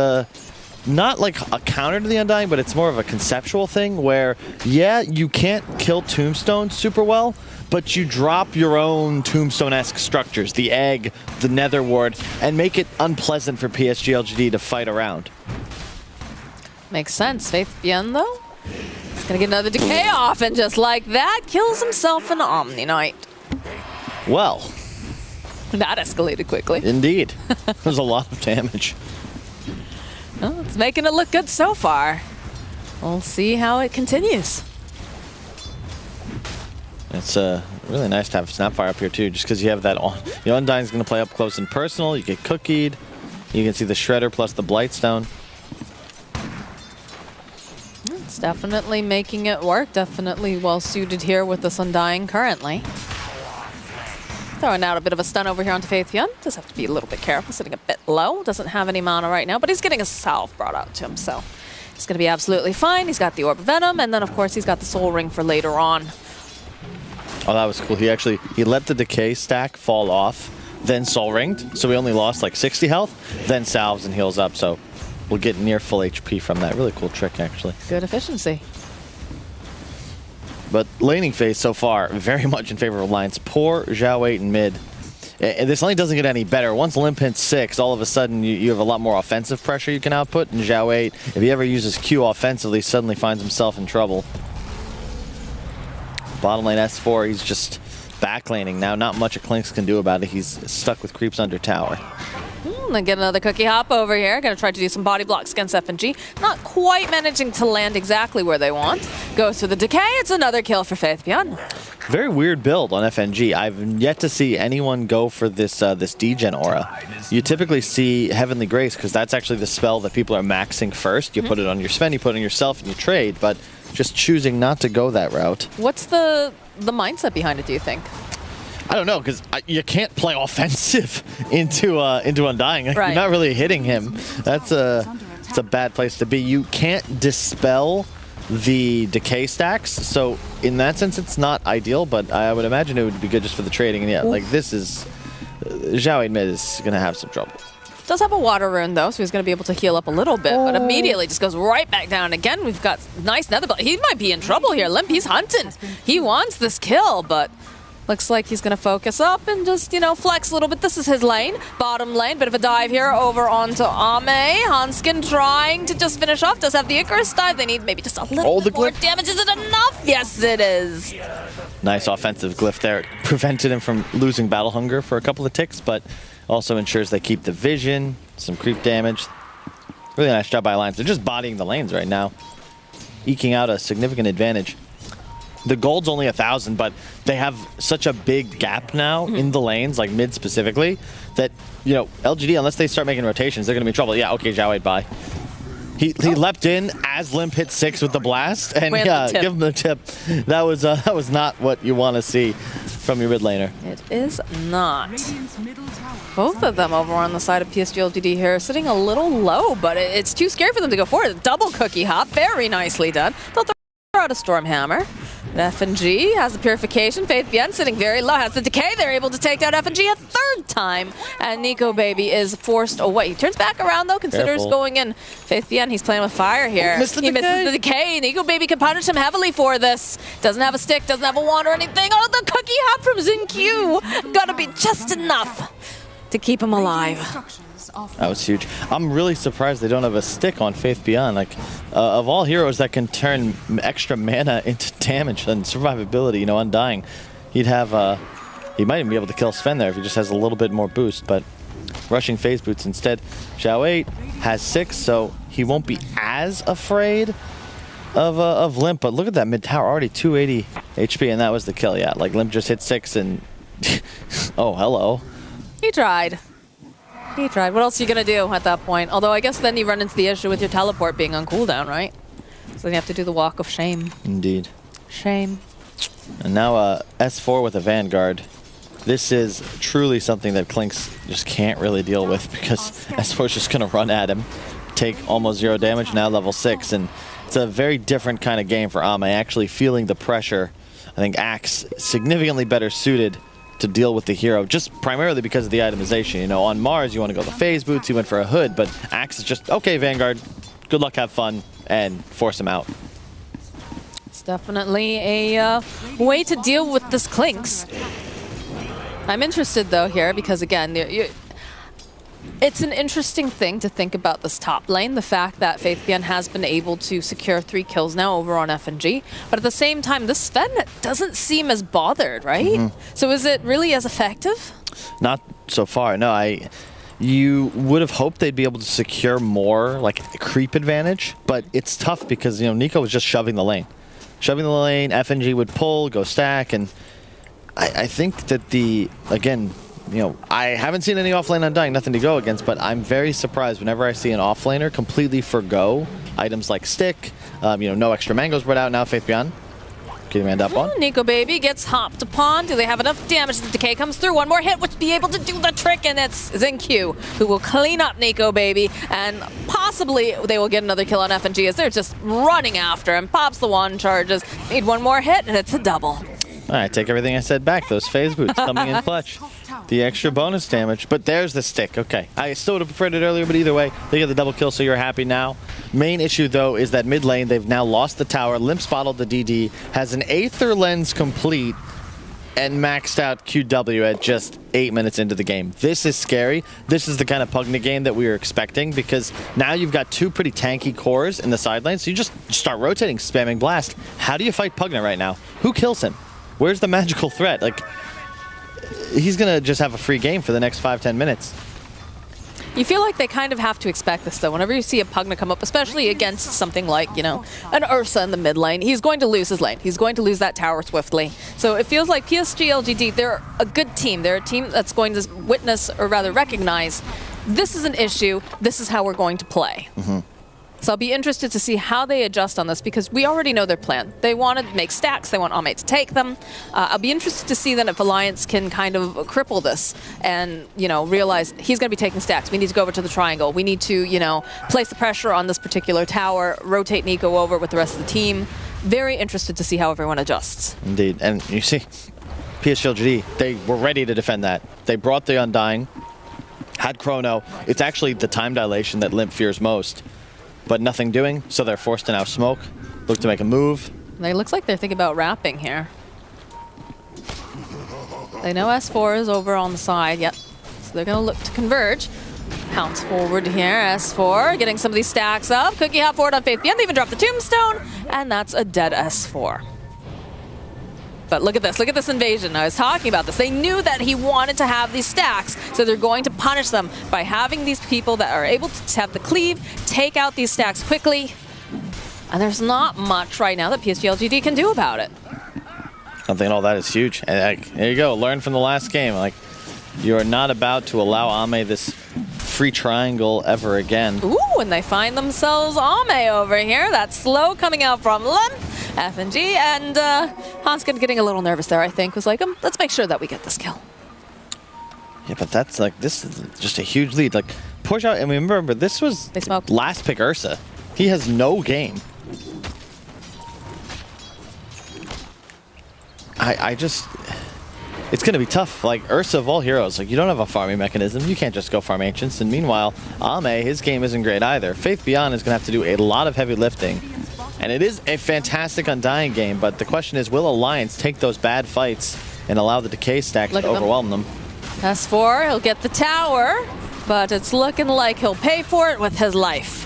not like a counter to the Undying, but it's more of a conceptual thing where, yeah, you can't kill Tombstone super well, but you drop your own Tombstone-esque structures, the egg, the Nether Ward, and make it unpleasant for PSG.LGD to fight around. Makes sense. Faithbjorn, though, he's going to get another decay off, and just like that, kills himself an Omni Knight. Well. That escalated quickly. Indeed. There's a lot of damage. Well, it's making it look good so far. We'll see how it continues. It's really nice to have Snapfire up here too, just because you have that on. The Undying's going to play up close and personal. You get cookied. You can see the Shredder plus the Blightstone. It's definitely making it work. Definitely well suited here with this Undying currently. Throwing out a bit of a stun over here onto Faithbjorn. Does have to be a little bit careful, sitting a bit low. Doesn't have any mana right now, but he's getting a salve brought out to him, so it's going to be absolutely fine. He's got the Orb of Venom, and then of course he's got the Soul Ring for later on. Oh, that was cool. He let the decay stack fall off, then Soul Ringed, so we only lost like 60 health, then salves and heals up, so we'll get near full HP from that. Really cool trick, actually. Good efficiency. But laning phase so far, very much in favor of Alliance. Poor Zhao 8 in mid. And this lane doesn't get any better. Once Limp hits 6, all of a sudden you have a lot more offensive pressure you can output. And Zhao 8, if he ever uses Q offensively, suddenly finds himself in trouble. Bottom lane S4, he's just backlaning now. Not much a Clinks can do about it. He's stuck with creeps under tower. Then get another cookie hop over here. Going to try to do some body blocks against FNG. Not quite managing to land exactly where they want. Goes for the decay. It's another kill for Faithbjorn. Very weird build on FNG. I've yet to see anyone go for this this degen aura. You typically see Heavenly Grace, because that's actually the spell that people are maxing first. You put it on your Sven, you put it on yourself, and you trade, but just choosing not to go that route. What's the mindset behind it, do you think? I don't know, because you can't play offensive into Undying. Right. You're not really hitting him. It's a bad place to be. You can't dispel the decay stacks, so in that sense it's not ideal, but I would imagine it would be good just for the trading. And yeah, like this is Zhao 8 mid is going to have some trouble. Does have a water rune though, so he's going to be able to heal up a little bit, but immediately just goes right back down. Again, we've got nice nether belt. He might be in trouble here. Limp, he's hunting. He wants this kill, but looks like he's going to focus up and just, flex a little bit. This is his lane, bottom lane. Bit of a dive here over onto Ame. Hanskin trying to just finish off. Does have the Icarus dive. They need maybe just a little bit more damage. Is it enough? Yes, it is. Nice offensive glyph there. Prevented him from losing battle hunger for a couple of ticks, but also ensures they keep the vision, some creep damage. Really nice job by Alliance. They're just bodying the lanes right now, eking out a significant advantage. The gold's only 1,000, but they have such a big gap now in the lanes, like mid specifically, that, LGD, unless they start making rotations, they're going to be in trouble. Yeah, okay, Zhao 8 bye. He leapt in as Limp hit 6 with the blast, and give him the tip. That was not what you want to see from your mid laner. It is not. Both of them over on the side of PSG.LGD here, sitting a little low, but it's too scary for them to go forward. Double cookie hop, very nicely done. They'll throw out a Stormhammer. FNG has the Purification. Faith sitting very low, has the Decay. They're able to take down FNG a 3rd time. And Nico Baby is forced away. He turns back around though, considers going in. Faith, he's playing with fire here. He misses the Decay. Nico Baby can punish him heavily for this. Doesn't have a stick, doesn't have a wand or anything. Oh, the cookie hop from XinQ. Gotta be just enough to keep him alive. That was huge. I'm really surprised they don't have a stick on Faith Beyond. Like, of all heroes that can turn extra mana into damage and survivability, Undying, he'd have, he might even be able to kill Sven there if he just has a little bit more boost, but rushing phase boots instead. Zhao 8 has 6, so he won't be as afraid of Limp, but look at that mid tower, already 280 HP, and that was the kill. Yeah, like Limp just hit 6 and, oh, hello. He tried. He tried. What else are you going to do at that point? Although I guess then you run into the issue with your teleport being on cooldown, right? So then you have to do the walk of shame. Indeed. Shame. And now S4 with a Vanguard. This is truly something that Clinks just can't really deal with because S4 is just going to run at him, take almost 0 damage, now level 6. And it's a very different kind of game for Ame, actually feeling the pressure. I think Axe significantly better suited to deal with the hero, just primarily because of the itemization. On Mars, you want to go the phase boots, he went for a hood, but Axe is just, okay, Vanguard, good luck, have fun, and force him out. It's definitely a way to deal with this Clinks. I'm interested, though, here, because, again, it's an interesting thing to think about this top lane, the fact that Faithbian has been able to secure 3 kills now over on FNG, but at the same time, this Sven doesn't seem as bothered, right? So is it really as effective? Not so far, no. You would have hoped they'd be able to secure more, like, creep advantage, but it's tough because, Nico was just shoving the lane. Shoving the lane, FNG would pull, go stack, and I think that again, I haven't seen any offlane Undying, nothing to go against, but I'm very surprised whenever I see an offlaner completely forgo items like stick, no extra mangoes brought out now, Faith Beyond. Getting manned up on. Nico Baby gets hopped upon. Do they have enough damage? The Decay comes through. One more hit would be able to do the trick, and it's XinQ who will clean up Nico Baby, and possibly they will get another kill on FNG as they're just running after him. Pops the wand, charges. Need one more hit, and it's a double. All right, take everything I said back. Those phase boots coming in clutch. The extra bonus damage, but there's the stick. Okay, I still would have preferred it earlier, but either way, they get the double kill, so you're happy now. Main issue, though, is that mid lane, they've now lost the tower. Limp spotted the DD, has an Aether Lens complete, and maxed out QW at just 8 minutes into the game. This is scary. This is the kind of Pugna game that we were expecting, because now you've got 2 pretty tanky cores in the side lane, so you just start rotating, spamming blast. How do you fight Pugna right now? Who kills him? Where's the magical threat? Like, he's going to just have a free game for the next 5-10 minutes. You feel like they kind of have to expect this, though. Whenever you see a Pugna come up, especially against something like, an Ursa in the mid lane, he's going to lose his lane. He's going to lose that tower swiftly. So it feels like PSG.LGD, they're a good team. They're a team that's going to witness, or rather recognize, this is an issue, this is how we're going to play. So I'll be interested to see how they adjust on this, because we already know their plan. They want to make stacks. They want Ame to take them. I'll be interested to see then if Alliance can kind of cripple this and, realize he's going to be taking stacks. We need to go over to the triangle. We need to, place the pressure on this particular tower, rotate Nico over with the rest of the team. Very interested to see how everyone adjusts. Indeed. And you see, PSG.LGD, they were ready to defend that. They brought the Undying. had Chrono. It's actually the time dilation that Limp fears most. But nothing doing, so they're forced to now smoke. Look to make a move. It looks like they're thinking about wrapping here. They know S4 is over on the side. Yep. So they're going to look to converge. Pounce forward here. S4 getting some of these stacks up. Cookie hop forward on Faith BN. They even drop the tombstone. And that's a dead S4. But look at this. Look at this invasion. I was talking about this. They knew that he wanted to have these stacks, so they're going to punish them by having these people that are able to have the cleave, take out these stacks quickly. And there's not much right now that PSG.LGD can do about it. I'm thinking all that is huge. And like, there you go. Learn from the last game. Like, you are not about to allow Ame this free triangle ever again. Ooh, and they find themselves Ame over here. That slow coming out from Limp, FNG, and Hanskin getting a little nervous there, I think. Was like, let's make sure that we get this kill. Yeah, but that's like, this is just a huge lead. Like, push out, and remember, this was last pick Ursa. He has no game. I just, it's going to be tough. Like, Ursa of all heroes, like, you don't have a farming mechanism. You can't just go farm Ancients. And meanwhile, Ame, his game isn't great either. Faith Beyond is going to have to do a lot of heavy lifting. And it is a fantastic Undying game, but the question is, will Alliance take those bad fights and allow the Decay stack to overwhelm them? S4, he'll get the tower, but it's looking like he'll pay for it with his life.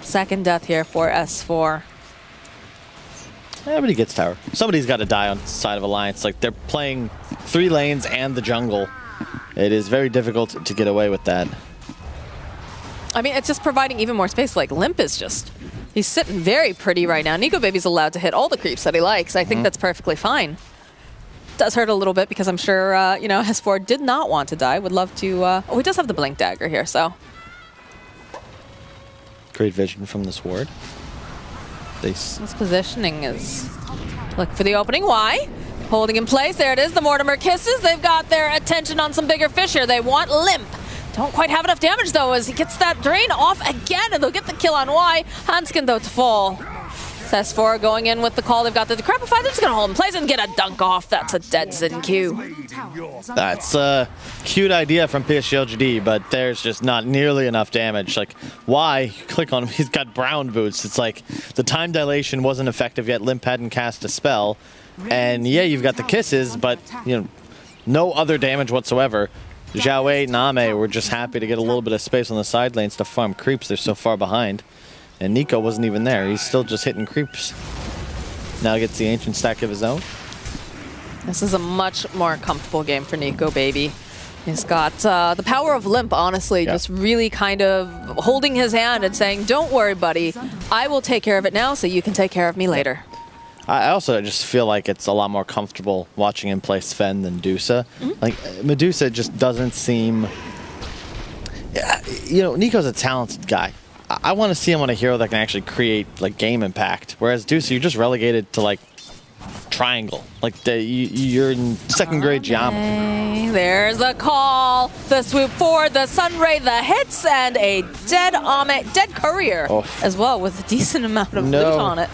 Second death here for S4. Yeah, but he gets tower. Somebody's got to die on the side of Alliance. Like, they're playing 3 lanes and the jungle. It is very difficult to get away with that. I mean, it's just providing even more space. Like, Limp is just, he's sitting very pretty right now. Nico Baby's allowed to hit all the creeps that he likes. I think that's perfectly fine. Does hurt a little bit because I'm sure, you know, S4 did not want to die. Would love to, oh, he does have the Blink Dagger here, so. Great vision from this ward. This positioning is, look for the opening. Why? Holding in place. There it is. The Mortimer kisses. They've got their attention on some bigger fish here. They want Limp. Don't quite have enough damage, though, as he gets that drain off again, and they'll get the kill on Y. Hanskin, though, to fall. S4 going in with the call. They've got the Decrepify. They're just going to hold in place and get a dunk off. That's a dead Zinq. That's a cute idea from PSG.LGD, but there's just not nearly enough damage. Like, why? Click on him. He's got brown boots. It's like the time dilation wasn't effective yet. Limp hadn't cast a spell. And yeah, you've got the kisses, but you know, no other damage whatsoever. Zhao Wei and Ame were just happy to get a little bit of space on the side lanes to farm creeps. They're so far behind. And Nico wasn't even there. He's still just hitting creeps. Now gets the Ancient stack of his own. This is a much more comfortable game for Nico Baby. He's got the power of Limp, honestly, just really kind of holding his hand and saying, don't worry, buddy. I will take care of it now so you can take care of me later. I also just feel like it's a lot more comfortable watching him play Sven than Dusa. Like, Medusa just doesn't seem... You know, Nico's a talented guy. I want to see him on a hero that can actually create like game impact. Whereas Dusa, you're just relegated to like triangle. Like you're in second grade geometry. There's the call, the swoop forward, the sunray, the hits, and a dead dead courier as well with a decent amount of loot on it.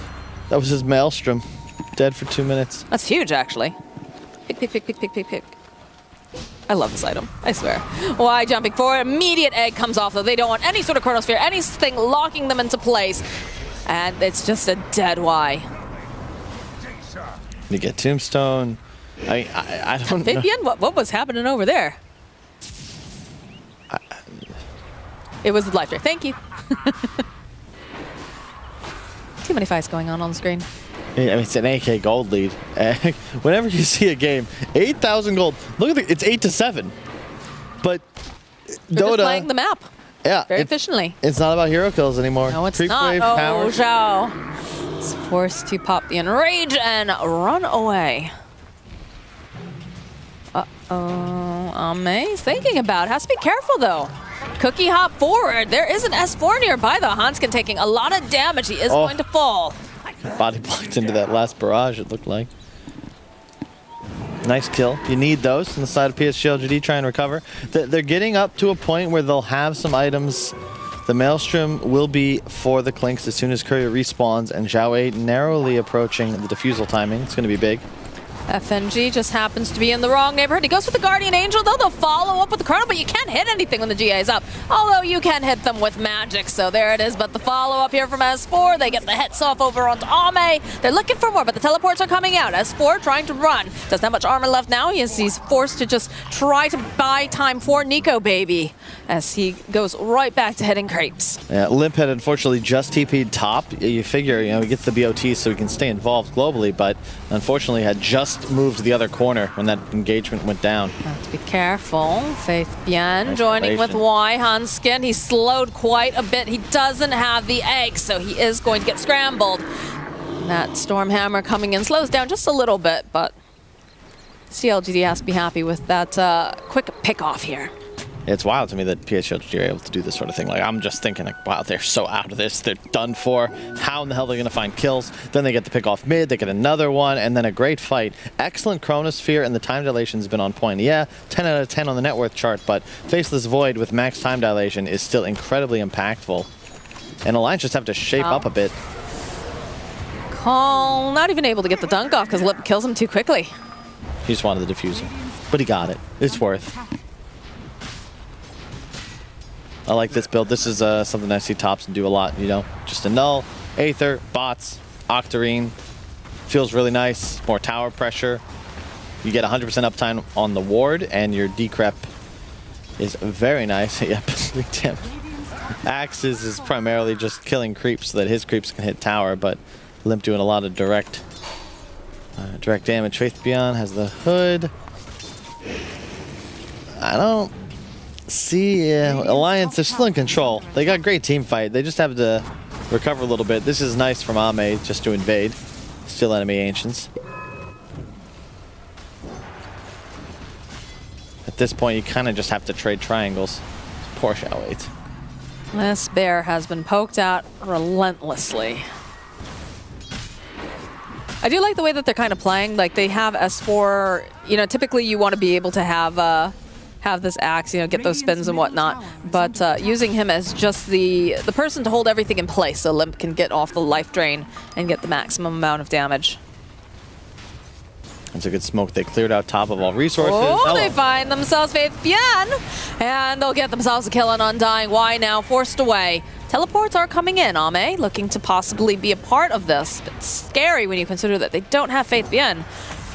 That was his Maelstrom, dead for 2 minutes. That's huge, actually. Pick. I love this item, I swear. Why jumping forward? Immediate egg comes off, though. They don't want any sort of Chronosphere, anything locking them into place. And it's just a dead Y. You get Tombstone. I don't know. Fabian, what was happening over there? It was the life there. Thank you. Too many fights going on the screen. I mean, it's an AK gold lead. Whenever you see a game, 8,000 gold. Look at it's 8-7. But They're Dota just playing the map. Yeah, very efficiently. It's not about hero kills anymore. No, it's Creep not. wave, Oh, power. Zhao is forced to pop the enrage and run away. Ame's thinking about it. Has to be careful though. Cookie hop forward. There is an S4 nearby though. Hanskin taking a lot of damage. He is going to fall. Body blocked into that last barrage, it looked like. Nice kill. You need those on the side of PSG.LGD, try and recover. They're getting up to a point where they'll have some items. The Maelstrom will be for the Clinks as soon as Courier respawns, and Zhao 8 narrowly approaching the defusal timing. It's going to be big. FNG just happens to be in the wrong neighborhood. He goes for the Guardian Angel, though. They'll follow up with the Chrono, but you can't hit anything when the GA is up. Although you can hit them with magic, so there it is. But the follow-up here from S4, they get the hits off over onto Ame. They're looking for more, but the teleports are coming out. S4 trying to run. Doesn't have much armor left now. He's forced to just try to buy time for Nico Baby as he goes right back to hitting creeps. Yeah, Limp had unfortunately just TP'd top. You figure, he gets the BOT so he can stay involved globally, but unfortunately had just moved to the other corner when that engagement went down. Have to be careful. Faith Bien joining with Y Hanskin. He's slowed quite a bit. He doesn't have the egg, so he is going to get scrambled. That Stormhammer coming in slows down just a little bit, but CLGD has to be happy with that quick pick-off here. It's wild to me that PSG are able to do this sort of thing. Like, I'm just thinking, like, wow, they're so out of this. They're done for. How in the hell are they going to find kills? Then they get the pick off mid, they get another one, and then a great fight. Excellent Chronosphere, and the time dilation's been on point. Yeah, 10 out of 10 on the net worth chart, but Faceless Void with max time dilation is still incredibly impactful. And Alliance just have to shape up a bit. Call not even able to get the dunk off because Lip kills him too quickly. He just wanted the diffuser, but he got it. It's worth. I like this build. This is something I see tops do a lot, just a null, Aether, bots, Octarine. Feels really nice. More tower pressure. You get 100% uptime on the ward, and your decrep is very nice. Yep, big damn. Axes is primarily just killing creeps so that his creeps can hit tower, but Limp doing a lot of direct damage. Faith Beyond has the hood. I don't see Alliance. They're still in control. They got great team fight. They just have to recover a little bit. This is nice from Ame just to invade. Still enemy Ancients. At this point, you kind of just have to trade triangles. Poor Xiao 8. This bear has been poked at relentlessly. I do like the way that they're kind of playing. Like, they have S4, typically you want to be able to have this axe, get those spins and whatnot. But using him as just the person to hold everything in place so Limp can get off the life drain and get the maximum amount of damage. That's a good smoke. They cleared out top of all resources. Oh, they find themselves Faith Bien, and they'll get themselves a kill on Undying. Why now? Forced away. Teleports are coming in. Ame looking to possibly be a part of this. It's scary when you consider that they don't have Faith Bien.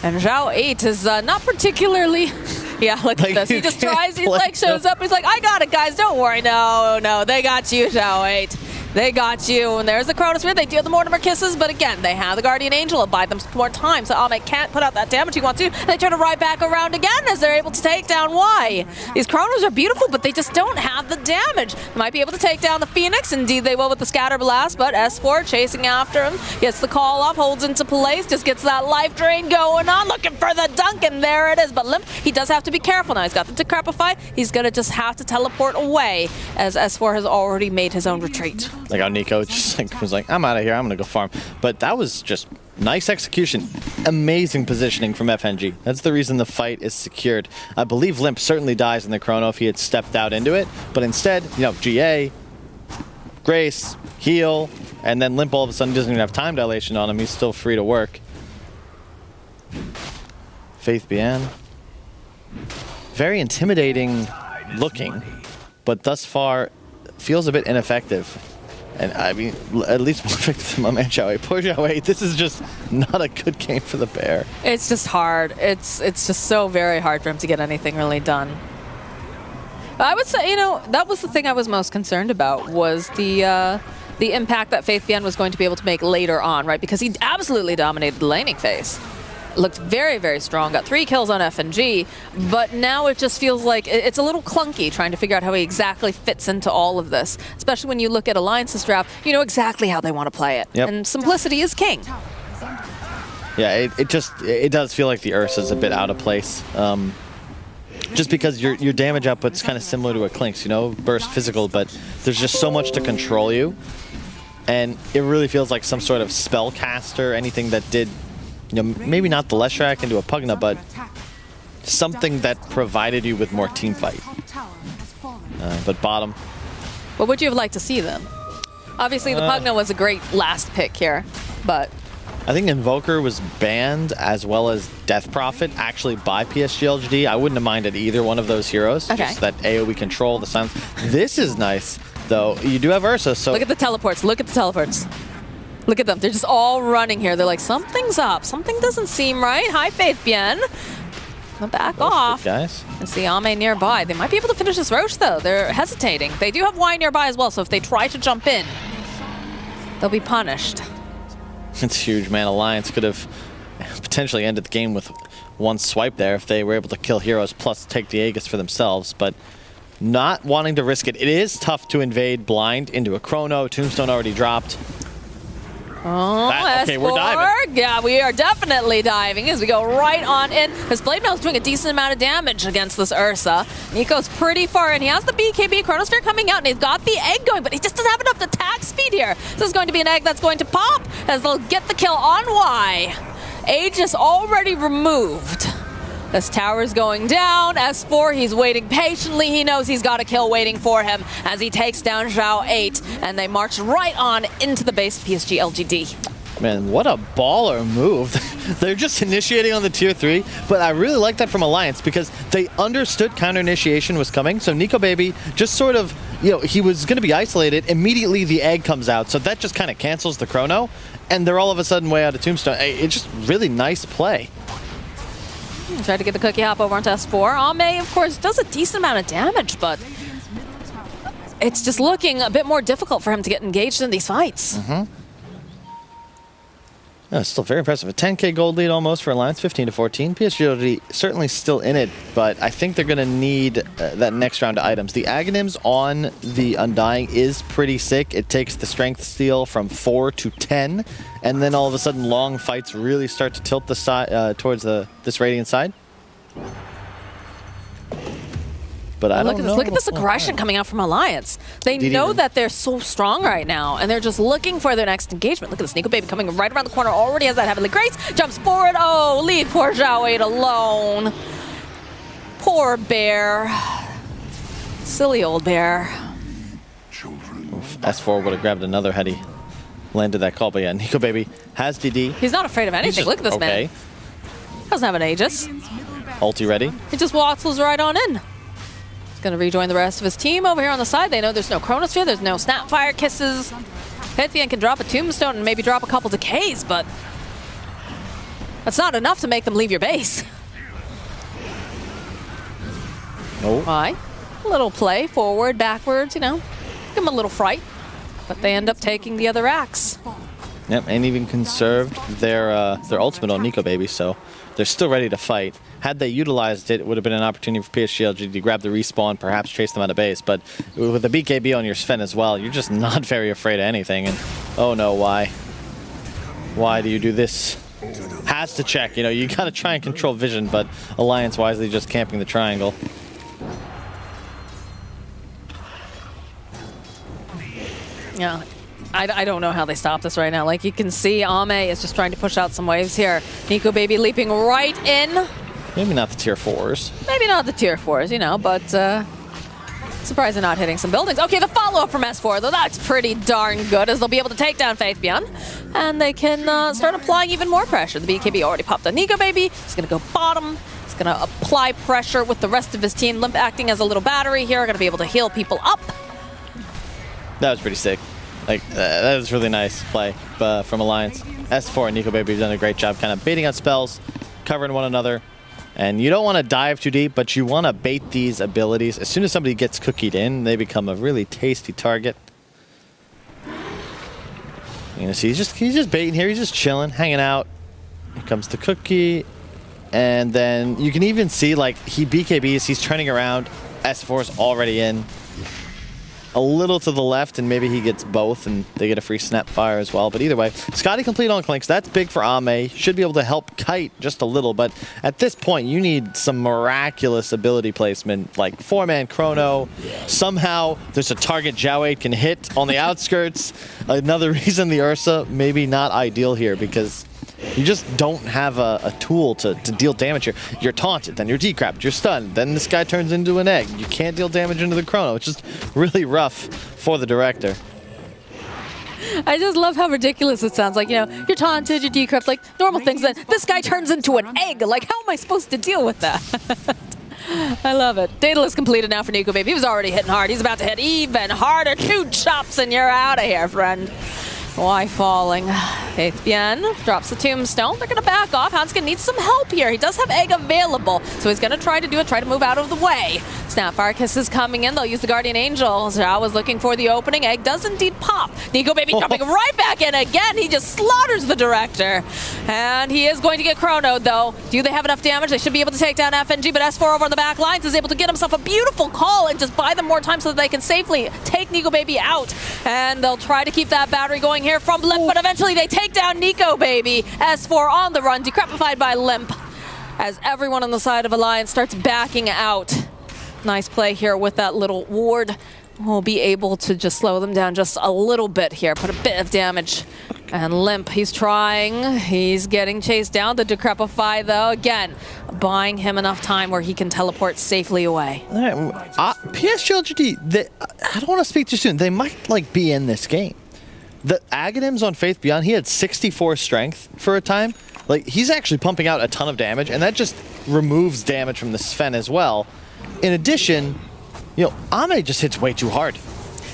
And Zhao 8 is not particularly... Yeah, look at this. He just tries, he shows up, he's like, I got it, guys, don't worry. No, they got you, Zhao 8. They got you. And there's the Chronosphere. They deal the Mortimer Kisses, but again, they have the Guardian Angel. It'll buy them some more time, so Ame can't put out that damage he wants to. They try to ride back around again as they're able to take down Y. These Chronos are beautiful, but they just don't have the damage. They might be able to take down the Phoenix. Indeed, they will with the Scatter Blast, but S4 chasing after him. Gets the call off, holds into place, just gets that life drain going on, looking for the dunk, and there it is. But Limp, he does have to be careful now. He's got the Decrepify. He's going to just have to teleport away as S4 has already made his own retreat. Like how Nico just was like, I'm out of here, I'm gonna go farm. But that was just nice execution. Amazing positioning from FNG. That's the reason the fight is secured. I believe Limp certainly dies in the Chrono if he had stepped out into it. But instead, GA, Grace, heal, and then Limp all of a sudden doesn't even have time dilation on him. He's still free to work. Faith Bien. Very intimidating looking, but thus far feels a bit ineffective. And I mean, at least more effective than my man Xiao 8. Poor Xiao 8. This is just not a good game for the bear. It's just hard. It's just so very hard for him to get anything really done. I would say, that was the thing I was most concerned about, was the impact that Faith Bien was going to be able to make later on, right? Because he absolutely dominated the laning phase. Looked very, very strong. Got 3 kills on FNG, but now it just feels like it's a little clunky trying to figure out how he exactly fits into all of this. Especially when you look at Alliance's draft, you know exactly how they want to play it. Yep. And simplicity is king. Yeah, it does feel like the Ursa's a bit out of place. Just because your damage output's kind of similar to a Klink's, burst physical, but there's just so much to control you. And it really feels like some sort of spellcaster, anything that did, maybe not the Leshrac into a Pugna, but something that provided you with more team fight. But bottom. What would you have liked to see then? Obviously, the Pugna was a great last pick here, but I think Invoker was banned as well as Death Prophet actually by PSG.LGD. I wouldn't have minded either one of those heroes. Okay. Just that AoE control, the silence. This is nice, though. You do have Ursa, so... Look at the teleports. Look at the teleports. Look at them. They're just all running here. They're like, something's up. Something doesn't seem right. Hi, Faith Bien. Back off. Guys. And see Ame nearby. They might be able to finish this Roche, though. They're hesitating. They do have Y nearby as well, so if they try to jump in, they'll be punished. It's huge, man. Alliance could have potentially ended the game with one swipe there if they were able to kill heroes plus take the Aegis for themselves, but not wanting to risk it. It is tough to invade blind into a Chrono. Tombstone already dropped. Oh, okay, we're diving. Yeah, we are definitely diving as we go right on in. This Blade Mail is doing a decent amount of damage against this Ursa. Nico's pretty far in. He has the BKB Chronosphere coming out, and he's got the egg going, but he just doesn't have enough attack speed here. This is going to be an egg that's going to pop as they'll get the kill on Y. Aegis already removed. This tower's going down. S4, he's waiting patiently. He knows he's got a kill waiting for him as he takes down Zhao 8, and they march right on into the base of PSG.LGD. Man, what a baller move. They're just initiating on the tier 3, but I really like that from Alliance because they understood counter initiation was coming. So Nico Baby just sort of, you know, he was going to be isolated. Immediately the egg comes out, so that just kind of cancels the Chrono, and they're all of a sudden way out of Tombstone. It's just really nice play. Tried to get the cookie hop over onto S4. Ame, of course, does a decent amount of damage, but it's just looking a bit more difficult for him to get engaged in these fights. Yeah, still very impressive. A 10k gold lead almost for Alliance, 15 to 14. PSG certainly still in it, but I think they're going to need that next round of items. The Aghanims on the Undying is pretty sick. It takes the Strength Steal from 4 to 10, and then all of a sudden long fights really start to tilt the side towards this Radiant side. But I don't know. Look at this aggression coming out from Alliance. They know that they're so strong right now, and they're just looking for their next engagement. Look at this Nico Baby coming right around the corner. Already has that Heavenly Grace. Jumps forward. Oh, leave poor Zhao 8 alone. Poor bear. Silly old bear. S4 would have grabbed another had he landed that call, but yeah, Nico Baby has DD. He's not afraid of anything. Look at this man. Doesn't have an Aegis. Ulti ready. He just waddles right on in. Going to rejoin the rest of his team over here on the side. They know there's no Chronosphere, there's no Snapfire Kisses. Pythian can drop a Tombstone and maybe drop a couple decays, but that's not enough to make them leave your base. Oh. Why? A little play, forward, backwards, you know. Give them a little fright. But they end up taking the other axe. Yep, and even conserved their ultimate on Nico Baby, so they're still ready to fight. Had they utilized it, it would have been an opportunity for PSG.LGD to grab the respawn, perhaps chase them out of base. But with the BKB on your Sven as well, you're just not very afraid of anything. And oh no, why? Why do you do this? Has to check. You know, you got to try and control vision, but Alliance wisely just camping the triangle. Yeah. I don't know how they stop this right now. Like, you can see Ame is just trying to push out some waves here. Nico Baby leaping right in. Maybe not the tier 4s. Maybe not the tier 4s, you know, but surprised they're not hitting some buildings. Okay, the follow-up from S4, though, that's pretty darn good, as they'll be able to take down Faith Beyond. And they can start applying even more pressure. The BKB already popped on Nico Baby. He's going to go bottom. He's going to apply pressure with the rest of his team. Limp acting as a little battery here. Going to be able to heal people up. That was pretty sick. Like, that was really nice play from Alliance. S4 and Nico Baby have done a great job kind of baiting out spells, covering one another. And you don't want to dive too deep, but you want to bait these abilities. As soon as somebody gets cookied in, they become a really tasty target. You know, see, he's just baiting here. He's just chilling, hanging out. Here comes the cookie. And then you can even see, like, he BKBs, he's turning around. S4's already in. A little to the left, and maybe he gets both, and they get a free Snapfire as well. But either way, Scotty complete on Clinks. That's big for Ame. Should be able to help Kite just a little, but at this point, you need some miraculous ability placement, like 4-man Chrono. Somehow, there's a target Zhao 8 can hit on the outskirts. Another reason the Ursa maybe not ideal here, because you just don't have a tool to deal damage here. You're taunted, then you're decrapped, you're stunned, then this guy turns into an egg. You can't deal damage into the Chrono. It's just really rough for the director. I just love how ridiculous it sounds. Like, you know, you're taunted, you're decrypt, like normal things. Then this guy turns into an egg. Like, how am I supposed to deal with that? I love it. Daedalus completed now for Nico Baby. He was already hitting hard. He's about to hit even harder. 2 chops and you're out of here, friend. Why falling? Faith Bien drops the tombstone. They're going to back off. Hanskin needs some help here. He does have egg available, so he's going to try to do it, try to move out of the way. Snapfire Kiss is coming in. They'll use the Guardian Angel. Zhao was looking for the opening. Egg does indeed pop. Nico Baby jumping right back in again. He just slaughters the director. And he is going to get chronoed, though. Do they have enough damage? They should be able to take down FNG, but S4 over on the back lines is able to get himself a beautiful call and just buy them more time so that they can safely take Nico Baby out. And they'll try to keep that battery going here from Limp, but eventually they take down Nico Baby. S4 on the run, decrepified by Limp, as everyone on the side of Alliance starts backing out. Nice play here with that little ward. We'll be able to just slow them down just a little bit here, put a bit of damage. And Limp, he's trying, he's getting chased down. The Decrepify, though, again, buying him enough time where he can teleport safely away. All right, PSG.LGD, I don't want to speak too soon. They might like be in this game. The Aghanims on Faith Beyond, he had 64 strength for a time. Like, he's actually pumping out a ton of damage, and that just removes damage from the Sven as well. In addition, you know, Ame just hits way too hard.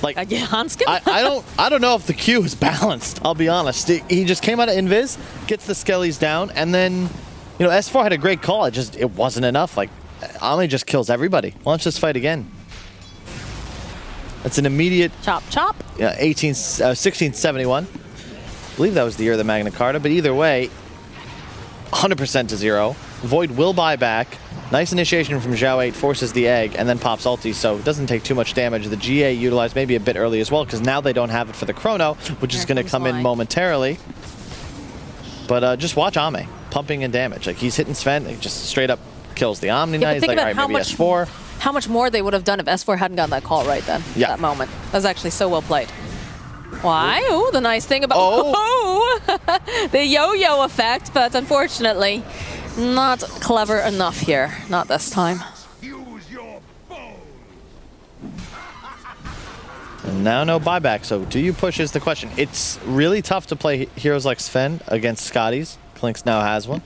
Like, Hanskin? I don't know if the Q is balanced, I'll be honest. He just came out of Invis, gets the Skellies down, and then, you know, S4 had a great call. It wasn't enough. Like, Ame just kills everybody. Launch this fight again. It's an immediate... Chop, chop. Yeah, 1671. I believe that was the year of the Magna Carta, but either way, 100% to 0. Void will buy back. Nice initiation from Zhao 8, forces the egg, and then pops ulti, so it doesn't take too much damage. The GA utilized maybe a bit early as well, because now they don't have it for the chrono, which is going to come in momentarily. But just watch Ame, pumping in damage. Like, he's hitting Sven, he just straight up kills the Omni Knight. He's like, all right, maybe S4. How much more they would have done if S4 hadn't gotten that call right then, yeah. That moment. That was actually so well played. Why? Ooh, the nice thing about the yo-yo effect, but unfortunately, not clever enough here. Not this time. And now no buyback, so do you push is the question. It's really tough to play heroes like Sven against Scotties. Clinks now has one.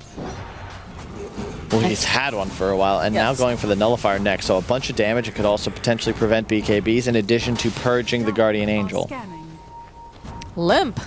Well, he's had one for a while, and now going for the Nullifier next, so a bunch of damage. It could also potentially prevent BKBs, in addition to purging the Guardian Angel. Limp.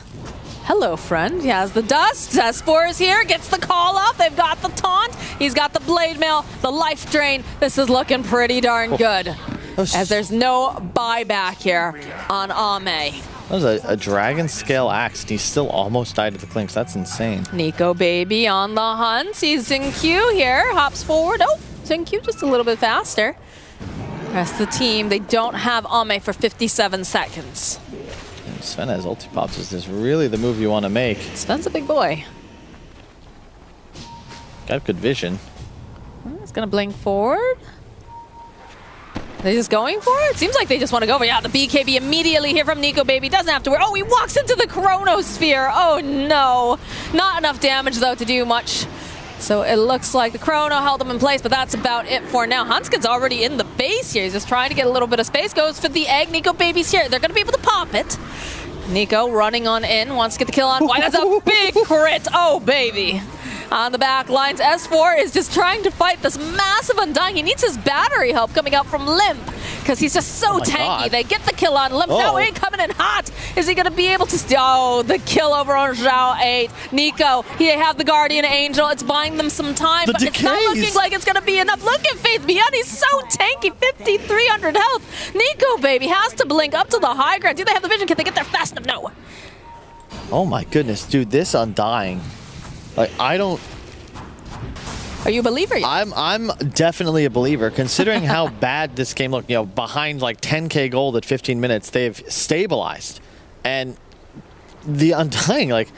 Hello, friend. He has the dust. S4 is here, gets the call off. They've got the taunt. He's got the blade mail, the life drain. This is looking pretty darn good, as there's no buyback here on Ame. That was a dragon scale axe, and he still almost died to the Clinks. That's insane. Nico Baby on the hunt. Sees Xingqiu here. Hops forward. Oh, Xingqiu just a little bit faster. Rest of the team, they don't have Ame for 57 seconds. And Sven has ulti pops. Is this really the move you want to make? Sven's a big boy. Got good vision. He's going to blink forward. Are they just going for it? Seems like they just want to go. But yeah, the BKB immediately here from Nico Baby. Doesn't have to worry. Oh, he walks into the Chronosphere. Oh, no. Not enough damage, though, to do much. So it looks like the Chrono held him in place, but that's about it for now. Hanskin's already in the base here. He's just trying to get a little bit of space. Goes for the egg. Nico Baby's here. They're going to be able to pop it. Nico running on in. Wants to get the kill on. Why? That's a big crit. Oh, baby. On the back lines, S4 is just trying to fight this massive Undying. He needs his battery help coming out from Limp, because he's just so tanky. God. They get the kill on Limp. Now he coming in hot. Is he going to be able to... Oh, the kill over on Zhao 8. Nico, he have the Guardian Angel. It's buying them some time, but it's not looking like it's going to be enough. Look at Faith Beyond. He's so tanky. 5,300 health. Nico, baby, has to blink up to the high ground. Do they have the vision? Can they get there fast enough? No. Oh, my goodness. Dude, this Undying... Like, I don't... Are you a believer yet? I'm definitely a believer, considering how bad this game looked. You know, behind like 10k gold at 15 minutes, they've stabilized. And the Undying, like,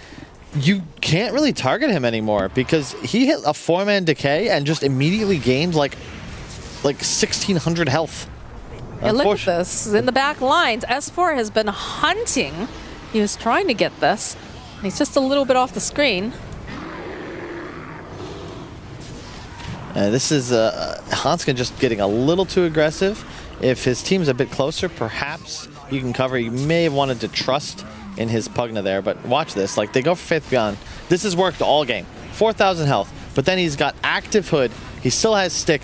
you can't really target him anymore, because he hit a 4-man decay and just immediately gained like 1,600 health. Yeah, look at this. In the back lines, S4 has been hunting. He was trying to get this. And he's just a little bit off the screen. This is Hanskin just getting a little too aggressive. If his team's a bit closer, perhaps you can cover. You may have wanted to trust in his Pugna there, but watch this. Like, they go for Faith Beyond. This has worked all game. 4,000 health, but then he's got active Hood. He still has Stick.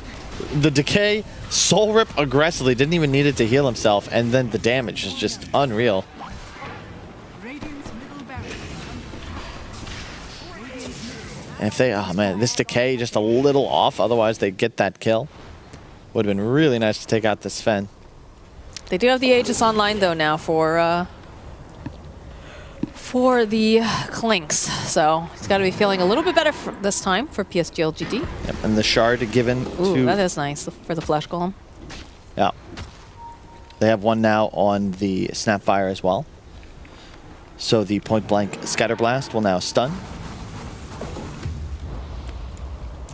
The Decay, Soul Rip aggressively, didn't even need it to heal himself, and then the damage is just unreal. And if they, oh man, this Decay just a little off, otherwise they get that kill. Would have been really nice to take out this Sven. They do have the Aegis online though now for the Clinks, so he's got to be feeling a little bit better this time for PSG.LGD. Yep, and the shard given to... that is nice for the Flash Golem. Yeah. They have one now on the Snapfire as well. So the point blank Scatter Blast will now stun.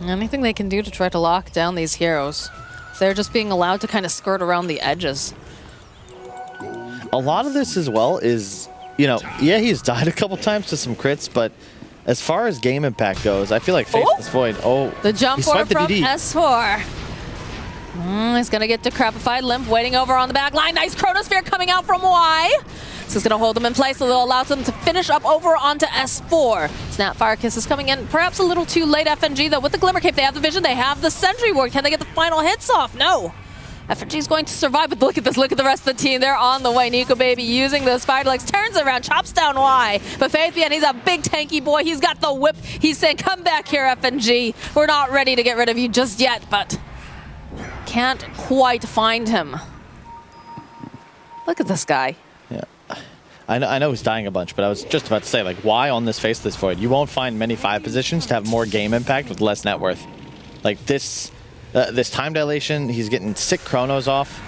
Anything they can do to try to lock down these heroes. They're just being allowed to kind of skirt around the edges. A lot of this as well is, you know, yeah, he's died a couple times to some crits, but as far as game impact goes, I feel like Faithless Void, the jump forward from DD. S4. He's going to get decrepified. Limp waiting over on the back line. Nice Chronosphere coming out from Y. This is going to hold them in place, so it'll allow them to finish up over onto S4. Snapfire Kiss is coming in perhaps a little too late. FNG, though, with the Glimmer Cape, they have the vision, they have the Sentry Ward. Can they get the final hits off? No. FNG is going to survive, but look at this. Look at the rest of the team. They're on the way. Nico Baby using those spider legs, turns around, chops down Y. But Faithian, he's a big tanky boy. He's got the whip. He's saying, come back here, FNG. We're not ready to get rid of you just yet, but can't quite find him. Look at this guy. Yeah. I know he's dying a bunch, but I was just about to say, like, why on this Faceless Void? You won't find many 5 positions to have more game impact with less net worth. Like, this time dilation, he's getting sick chronos off.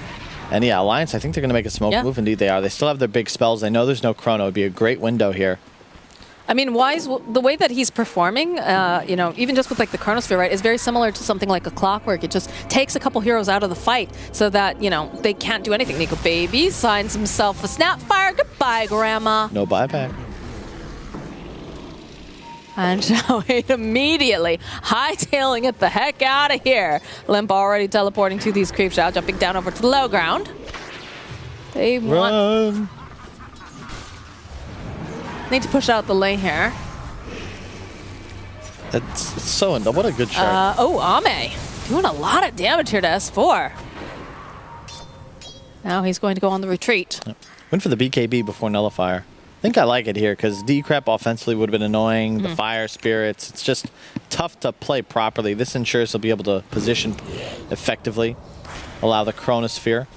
And yeah, Alliance, I think they're going to make a smoke move. Indeed they are. They still have their big spells. They know there's no chrono. It'd be a great window here. I mean, Wise, the way that he's performing, you know, even just with like the Chronosphere, right, is very similar to something like a Clockwork. It just takes a couple heroes out of the fight so that, you know, they can't do anything. Nico Baby signs himself a Snapfire. Goodbye, Grandma. No buyback. And Xiao immediately hightailing it the heck out of here. Limp already teleporting to these creeps. Xiao jumping down over to the low ground. They want... Need to push out the lane here. It's so... What a good shot. Ame doing a lot of damage here to S4. Now he's going to go on the retreat. Yep. Went for the BKB before Nullifier. I think I like it here because Decrep offensively would have been annoying. The Fire Spirits, it's just tough to play properly. This ensures he'll be able to position effectively, allow the Chronosphere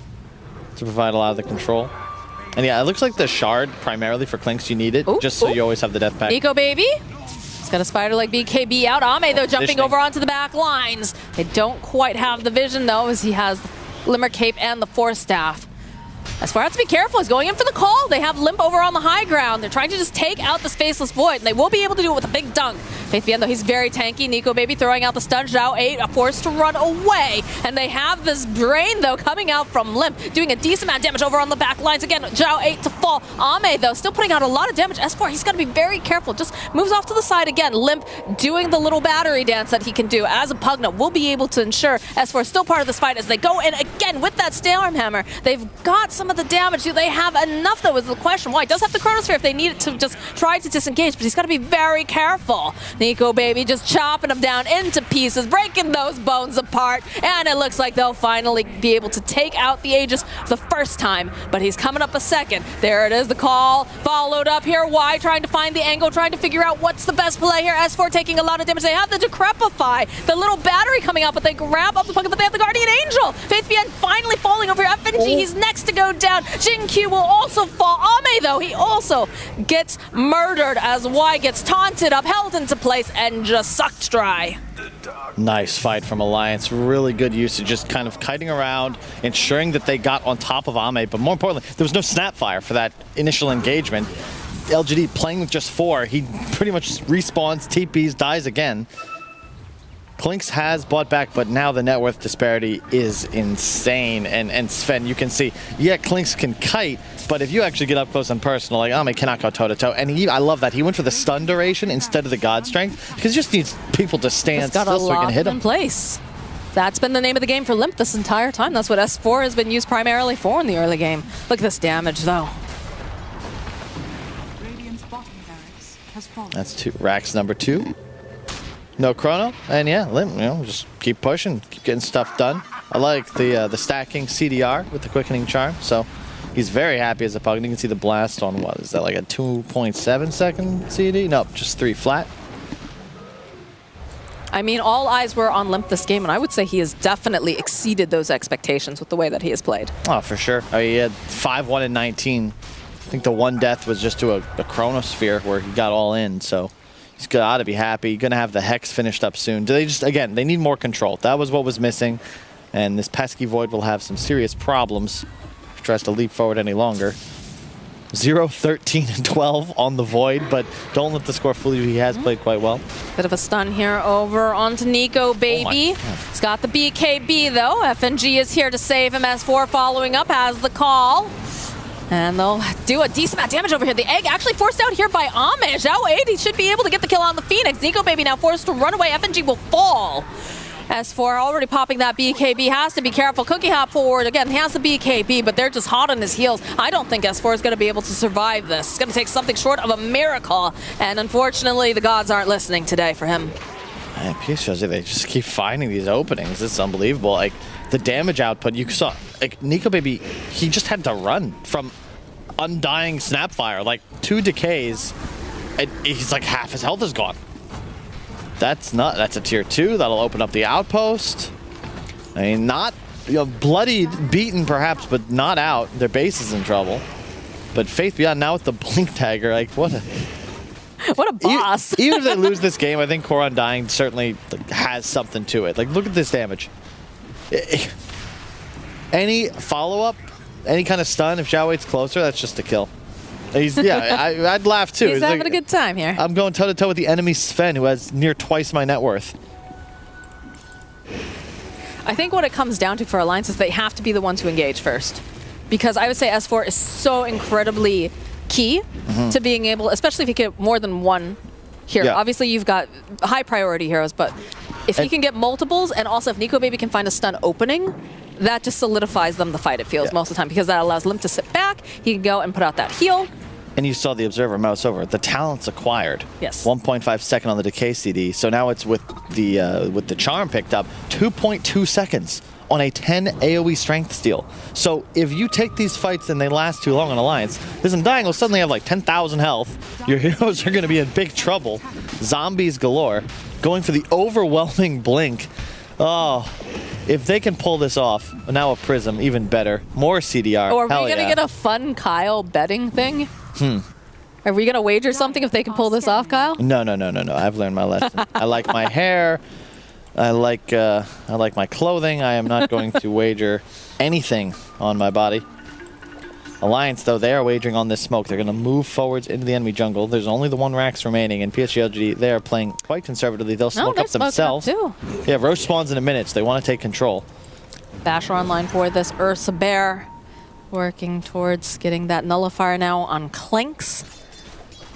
to provide a lot of the control. And yeah, it looks like the Shard, primarily for Clinks, you need it, just so you always have the Death Pact. Nico Baby. He's got a spider like BKB out. Ame, though, jumping over onto the back lines. They don't quite have the vision, though, as he has the Glimmer Cape and the Force Staff. S4 has to be careful. He's going in for the call. They have Limp over on the high ground. They're trying to just take out the Faceless Void, and they will be able to do it with a big dunk. Faith Bien, though, he's very tanky. Nico Baby throwing out the stun. Zhao 8 forced to run away. And they have this Brain, though, coming out from Limp, doing a decent amount of damage over on the back lines. Again, Zhao 8 to fall. Ame, though, still putting out a lot of damage. S4, he's got to be very careful. Just moves off to the side again. Limp doing the little battery dance that he can do as a Pugna will be able to ensure S4 is still part of this fight as they go in again with that Storm Hammer. They've got some of the damage. Do they have enough, though, is the question. Why? He does have the Chronosphere if they need it to just try to disengage, but he's got to be very careful. Nico Baby just chopping them down into pieces, breaking those bones apart, and it looks like they'll finally be able to take out the Aegis the first time, but he's coming up a second. There it is, the call, followed up here. Y trying to find the angle, trying to figure out what's the best play here. S4 taking a lot of damage. They have the Decrepify, the little battery coming out, but they grab up the Pugna, but they have the Guardian Angel. Faith Bien finally falling over here. FNG, he's next to go down. Q will also fall. Ame, though, he also gets murdered as Y gets taunted up, held into place, and just sucked dry. Nice fight from Alliance. Really good usage, just kind of kiting around, ensuring that they got on top of Ame, but more importantly, there was no Snapfire for that initial engagement. LGD playing with just 4, he pretty much respawns, TPs, dies again. Clinks has bought back, but now the net worth disparity is insane. And Sven, you can see, yeah, Clinks can kite, but if you actually get up close and personal, like Ame cannot go toe-to-toe. And I love that. He went for the stun duration instead of the God Strength, because he just needs people to stand still so he can hit him. In place. That's been the name of the game for Limp this entire time. That's what S4 has been used primarily for in the early game. Look at this damage, though. has fallen. That's Rax number 2. No chrono, and yeah, Limp, just keep pushing, keep getting stuff done. I like the stacking CDR with the quickening charm, so he's very happy as a pug. And you can see the blast on what is that, like a 2.7 second CD? No, just 3 flat. I mean, all eyes were on Limp this game, and I would say he has definitely exceeded those expectations with the way that he has played. Oh, for sure. He had 5-1 and 19. I think the one death was just to a chronosphere where he got all in, so he's got to be happy. Going to have the Hex finished up soon. Do they just, again, they need more control. That was what was missing, and this pesky Void will have some serious problems if he tries to leap forward any longer. 0, 13, and 12 on the Void, but don't let the score fool you. He has played quite well. Bit of a stun here over onto Nico Baby. He's got the BKB, though. FNG is here to save him. S4 following up, has the call. And they'll do a decent amount of damage over here. The egg actually forced out here by Ame. Zhao 8, he should be able to get the kill on the Phoenix. Nico Baby now forced to run away. FNG will fall. S4 already popping that BKB, has to be careful. Cookie hop forward. Again, he has the BKB, but they're just hot on his heels. I don't think S4 is going to be able to survive this. It's going to take something short of a miracle. And unfortunately, the gods aren't listening today for him. Man, PSG, they just keep finding these openings. It's unbelievable. Like, the damage output, you saw, like, Nico Baby, he just had to run from Undying Snapfire, like 2 decays, and he's like half his health is gone. That's a tier 2. That'll open up the outpost. I mean, not, bloodied, beaten perhaps, but not out. Their base is in trouble. But Faith Beyond now with the Blink Dagger, like, what a boss. Even if they lose this game, I think Core Undying certainly has something to it. Like, look at this damage. Any follow-up, any kind of stun, if Zhao 8's closer, that's just a kill. I'd laugh too. He's having a good time here. I'm going toe-to-toe with the enemy Sven, who has near twice my net worth. I think what it comes down to for Alliance is they have to be the ones who engage first. Because I would say S4 is so incredibly key to being able, especially if you get more than one hero. Yeah. Obviously, you've got high priority heroes, but if he can get multiples, and also if Nico Baby can find a stun opening, that just solidifies them the fight, it feels, most of the time, because that allows Limp to sit back. He can go and put out that heal. And you saw the Observer mouse over. The talent's acquired. Yes. 1.5 second on the Decay CD. So now it's with the Charm picked up, 2.2 seconds on a 10 AoE strength steal. So if you take these fights and they last too long on Alliance, this Undying will suddenly have like 10,000 health. Your heroes are going to be in big trouble. Zombies galore. Going for the overwhelming blink. Oh, if they can pull this off, now a Prism, even better. More CDR. Or are we going to get a fun Kyle betting thing? Are we going to wager something if they can pull this off, Kyle? No. I've learned my lesson. I like my hair. I like my clothing. I am not going to wager anything on my body. Alliance, though, they are wagering on this smoke. They're going to move forwards into the enemy jungle. There's only the 1 Rax remaining, and PSG.LGD, they are playing quite conservatively. They'll smoke up themselves. Too. Yeah, Roche spawns in a minute, so they want to take control. Basher online for this Ursa Bear. Working towards getting that nullifier now on Clinks.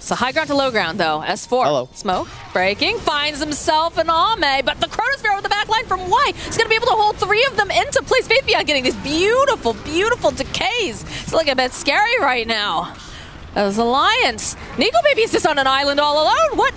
So high ground to low ground, though. S4. Hello. Smoke. Breaking. Finds himself an Ame, but the Chronosphere with the back line from Y is going to be able to hold 3 of them into place. Faith Beyond getting these beautiful, beautiful decays. It's looking a bit scary right now. As Alliance. Nico Baby is just on an island all alone. What?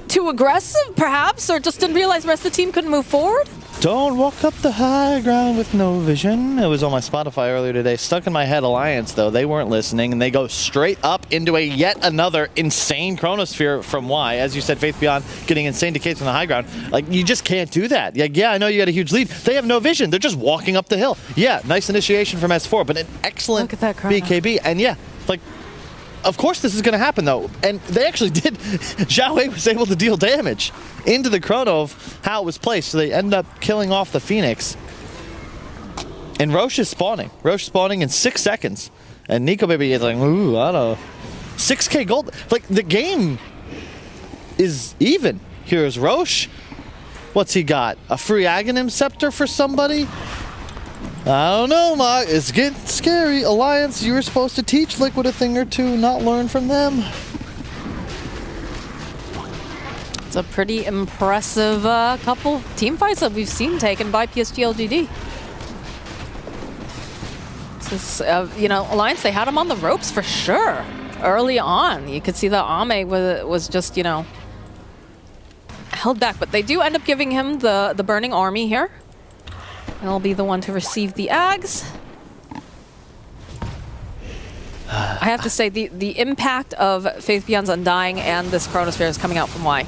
Too aggressive, perhaps? Or just didn't realize the rest of the team couldn't move forward? Don't walk up the high ground with no vision. It was on my Spotify earlier today. Stuck in my head. Alliance, though, they weren't listening, and they go straight up into a yet another insane Chronosphere from Y. As you said, Faith Beyond getting insane decays on the high ground. Like, you just can't do that. Like, yeah, I know you got a huge lead. They have no vision. They're just walking up the hill. Yeah, nice initiation from S4, but an excellent BKB. And yeah, like, of course this is going to happen, though. And they actually did. Zhao 8 was able to deal damage into the chrono of how it was placed. So they end up killing off the Phoenix. And Roche is spawning. Roche spawning in 6 seconds. And Nico Baby is like, ooh, I don't know. 6k gold. Like, the game is even. Here's Roche. What's he got? A free Aghanim Scepter for somebody? I don't know, Mark. It's getting scary. Alliance, you were supposed to teach Liquid a thing or two, not learn from them. It's a pretty impressive couple team fights that we've seen taken by PSG.LGD. This is, Alliance, they had him on the ropes for sure. early on. You could see that Ame was just, you know, held back. But they do end up giving him the Burning Army here. And he'll be the one to receive the Ags. I have to say, the impact of Faith Beyond's Undying and this Chronosphere is coming out from Y.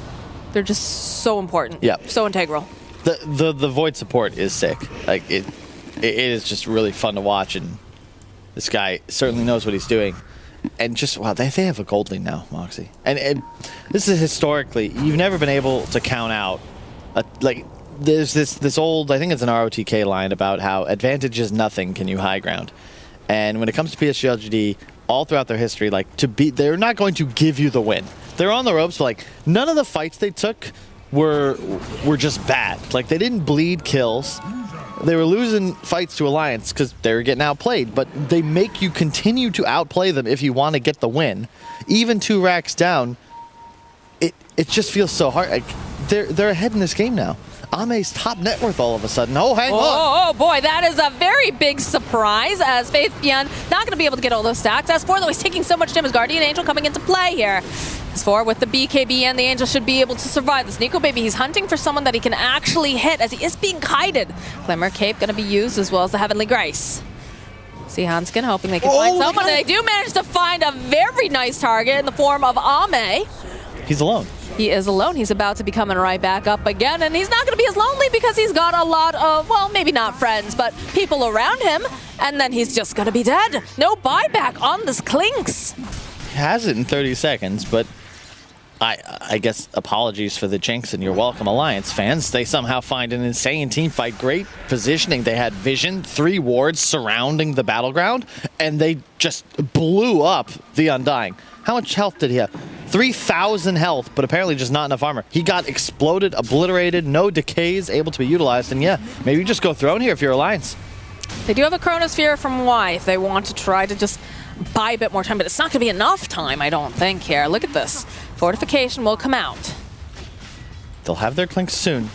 They're just so important. Yep. So integral. The Void support is sick. Like it is just really fun to watch, and this guy certainly knows what he's doing. And just wow, they have a gold lead now, Moxie. And this is historically, you've never been able to count out like there's this old, I think it's an ROTK line about how advantage is nothing, can you high ground? And when it comes to PSG.LGD, all throughout their history, like they're not going to give you the win. They're on the ropes, but like none of the fights they took were just bad. Like they didn't bleed kills. They were losing fights to Alliance because they were getting outplayed, but they make you continue to outplay them if you want to get the win. Even 2 racks down, it just feels so hard. Like they're ahead in this game now. Ame's top net worth all of a sudden. Oh, hang on. Oh boy, that is a very big surprise as Faith Beyond not going to be able to get all those stacks. S4 though, he's taking so much damage. Guardian Angel coming into play here. S4 with the BKB and the Angel should be able to survive this. Nico Baby, he's hunting for someone that he can actually hit as he is being kited. Glimmer Cape going to be used as well as the Heavenly Grace. See Hanskin hoping they can find someone. They do manage to find a very nice target in the form of Ame. He's alone. He is alone. He's about to be coming right back up again, and he's not going to be as lonely because he's got a lot of, well, maybe not friends, but people around him, and then he's just going to be dead. No buyback on this Clinks. He has it in 30 seconds, but I guess apologies for the jinx, and you're welcome, Alliance fans. They somehow find an insane team fight. Great positioning. They had vision, 3 wards surrounding the battleground, and they just blew up the Undying. How much health did he have? 3,000 health, but apparently just not enough armor. He got exploded, obliterated, no decays able to be utilized, and yeah, maybe you just go throne here if you're Alliance. They do have a Chronosphere from Y if they want to try to just buy a bit more time, but it's not going to be enough time, I don't think, here. Look at this. Fortification will come out. They'll have their Clinks soon.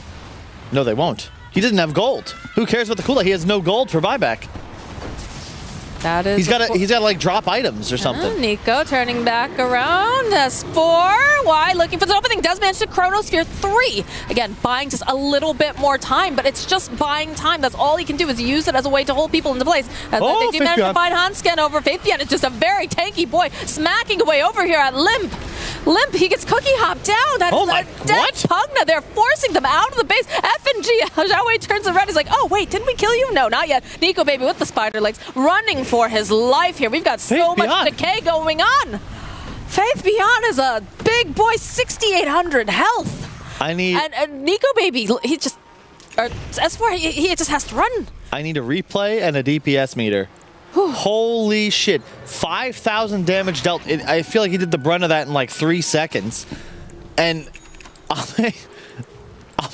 No, they won't. He doesn't have gold. Who cares about the cooldown? He has no gold for buyback. That is he's got to like drop items or something. Nico turning back around. S4. Y looking for the opening. Does manage to Chronosphere 3. Again, buying just a little bit more time, but it's just buying time. That's all he can do is use it as a way to hold people into place. They do manage to find Hanskin over Faith Beyond. It's just a very tanky boy smacking away over here at Limp. Limp, he gets cookie hopped down. That is a dead Pugna. They're forcing them out of the base. FNG, Xiaowei turns around. He's like, oh, wait, didn't we kill you? No, not yet. Nico Baby with the spider legs running for his life here. We've got so much decay going on. Faith Beyond is a big boy, 6,800 health. I need... And Nico Baby, he just... Or S4, he just has to run. I need a replay and a DPS meter. Holy shit. 5,000 damage dealt. I feel like he did the brunt of that in like 3 seconds. And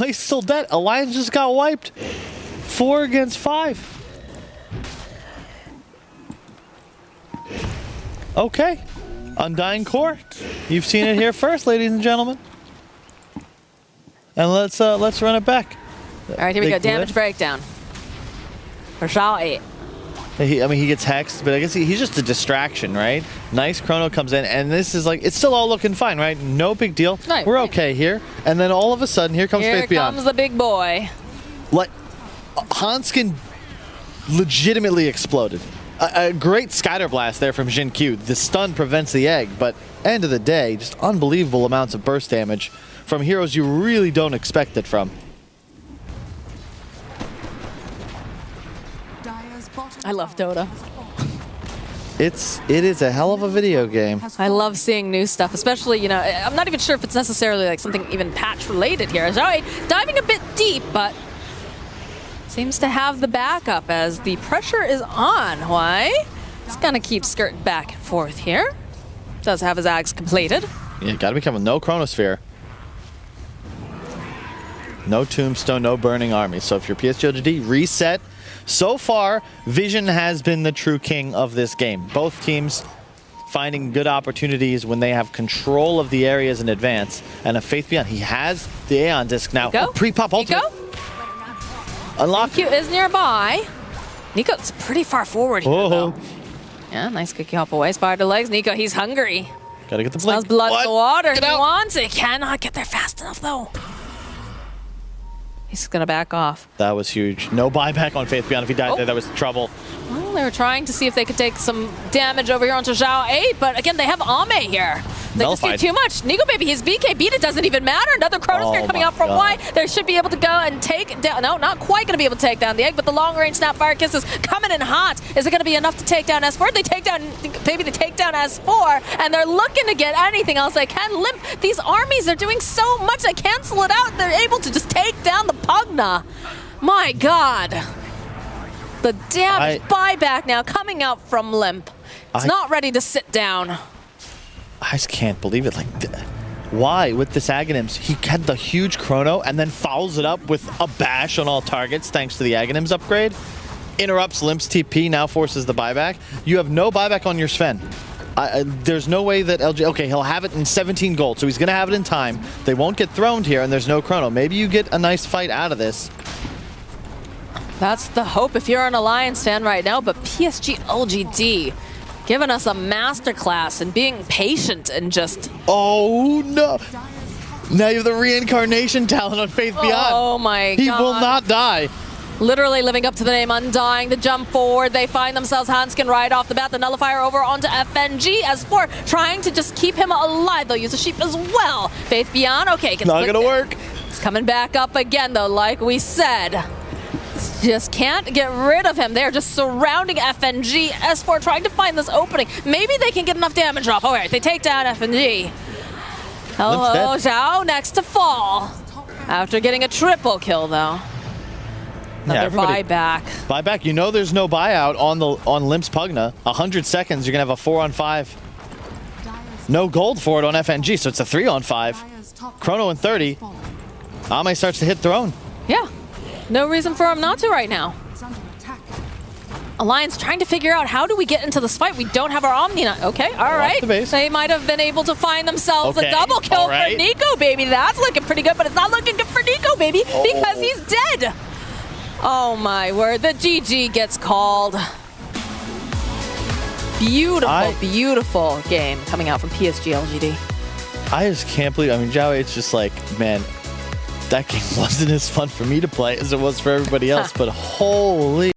Ame's still dead. Alliance just got wiped. 4 against 5. Okay. Undying Core. You've seen it here first, ladies and gentlemen. And let's run it back. All right, here we go. Damage breakdown. For Shao 8. He gets hexed, but I guess he's just a distraction, right? Nice Chrono comes in, and this is like, it's still all looking fine, right? No big deal. Right, we're okay here. And then all of a sudden, here comes Faith Beyond. Here comes the big boy. Like, Hanskin legitimately exploded. A great scatter blast there from Jin Q. The stun prevents the egg, but end of the day, just unbelievable amounts of burst damage from heroes you really don't expect it from. I love Dota. It is a hell of a video game. I love seeing new stuff, especially, you know, I'm not even sure if it's necessarily like something even patch related here. Sorry, diving a bit deep, but seems to have the backup as the pressure is on. Why? He's gonna keep skirting back and forth here. Does have his Ags completed. Yeah, gotta be careful. No Chronosphere. No Tombstone, no Burning Army. So if you're PSG.LGD, reset. So far, Vision has been the true king of this game. Both teams finding good opportunities when they have control of the areas in advance. And a Faith Beyond, he has the Aeon Disc now. Pre-pop ultimate. Unlock. Nico is nearby. Nico's pretty far forward here, though. Yeah, nice cookie hop away. Spider legs. Nico, he's hungry. Gotta get the Smells blink. blood in the water. Get He out. wants it. Cannot get there fast enough, though. He's going to back off. That was huge. No buyback on Faith Beyond. If he died there, that was trouble. Well, they were trying to see if they could take some damage over here onto Zhao 8, but again, they have Ame here. They just need Nullified. too much. Nico Baby, his BK beat, it doesn't even matter. Another Chronosphere Oh coming my out from God. Y. They should be able to go and take down, no, not quite going to be able to take down the egg, but the long-range Snapfire Kisses coming in hot. Is it going to be enough to take down S4? They take down, maybe they take down S4, and they're looking to get anything else they can. Limp, these armies are doing so much, they cancel it out. They're able to just take down the Pugna. My God. The damage buyback now coming out from Limp. It's not ready to sit down. I just can't believe it. Like, why with this Aghanims? He had the huge chrono and then follows it up with a bash on all targets thanks to the Aghanims upgrade. Interrupts Limp's TP, now forces the buyback. You have no buyback on your Sven. There's no way that LG... Okay, he'll have it in 17 gold, so he's going to have it in time. They won't get throned here, and there's no chrono. Maybe you get a nice fight out of this. That's the hope if you're an Alliance fan right now, but PSG.LGD giving us a masterclass in being patient and just... Oh, no. Now you have the reincarnation talent on Faith Beyond. Oh, my God. He will not die. Literally living up to the name Undying. The jump forward, they find themselves Hanskin right off the bat. The nullifier over onto FNG. S4 trying to just keep him alive. They'll use a sheep as well. Faith Beyond, okay. Not gonna work. He's coming back up again, though, like we said. Just can't get rid of him. They're just surrounding FNG. S4 trying to find this opening. Maybe they can get enough damage off. All right, they take down FNG. Hello, Zhao next to fall. After getting a triple kill, though. Another buyback. Buyback. You know there's no buyout on Limp's Pugna. 100 seconds, you're gonna have a 4-on-5. No gold for it on FNG, so it's a 3-on-5. Chrono in 30. Ame starts to hit throne. Yeah. No reason for him not to right now. Alliance trying to figure out how do we get into this fight. We don't have our Omni. Okay, all right. They might have been able to find themselves a double kill for Nico Baby. That's looking pretty good, but it's not looking good for Nico Baby because he's dead. Oh my word, the GG gets called. Beautiful, beautiful game coming out from PSG.LGD. I just can't believe, I mean, Zhao, it's just like, man, that game wasn't as fun for me to play as it was for everybody else, but holy...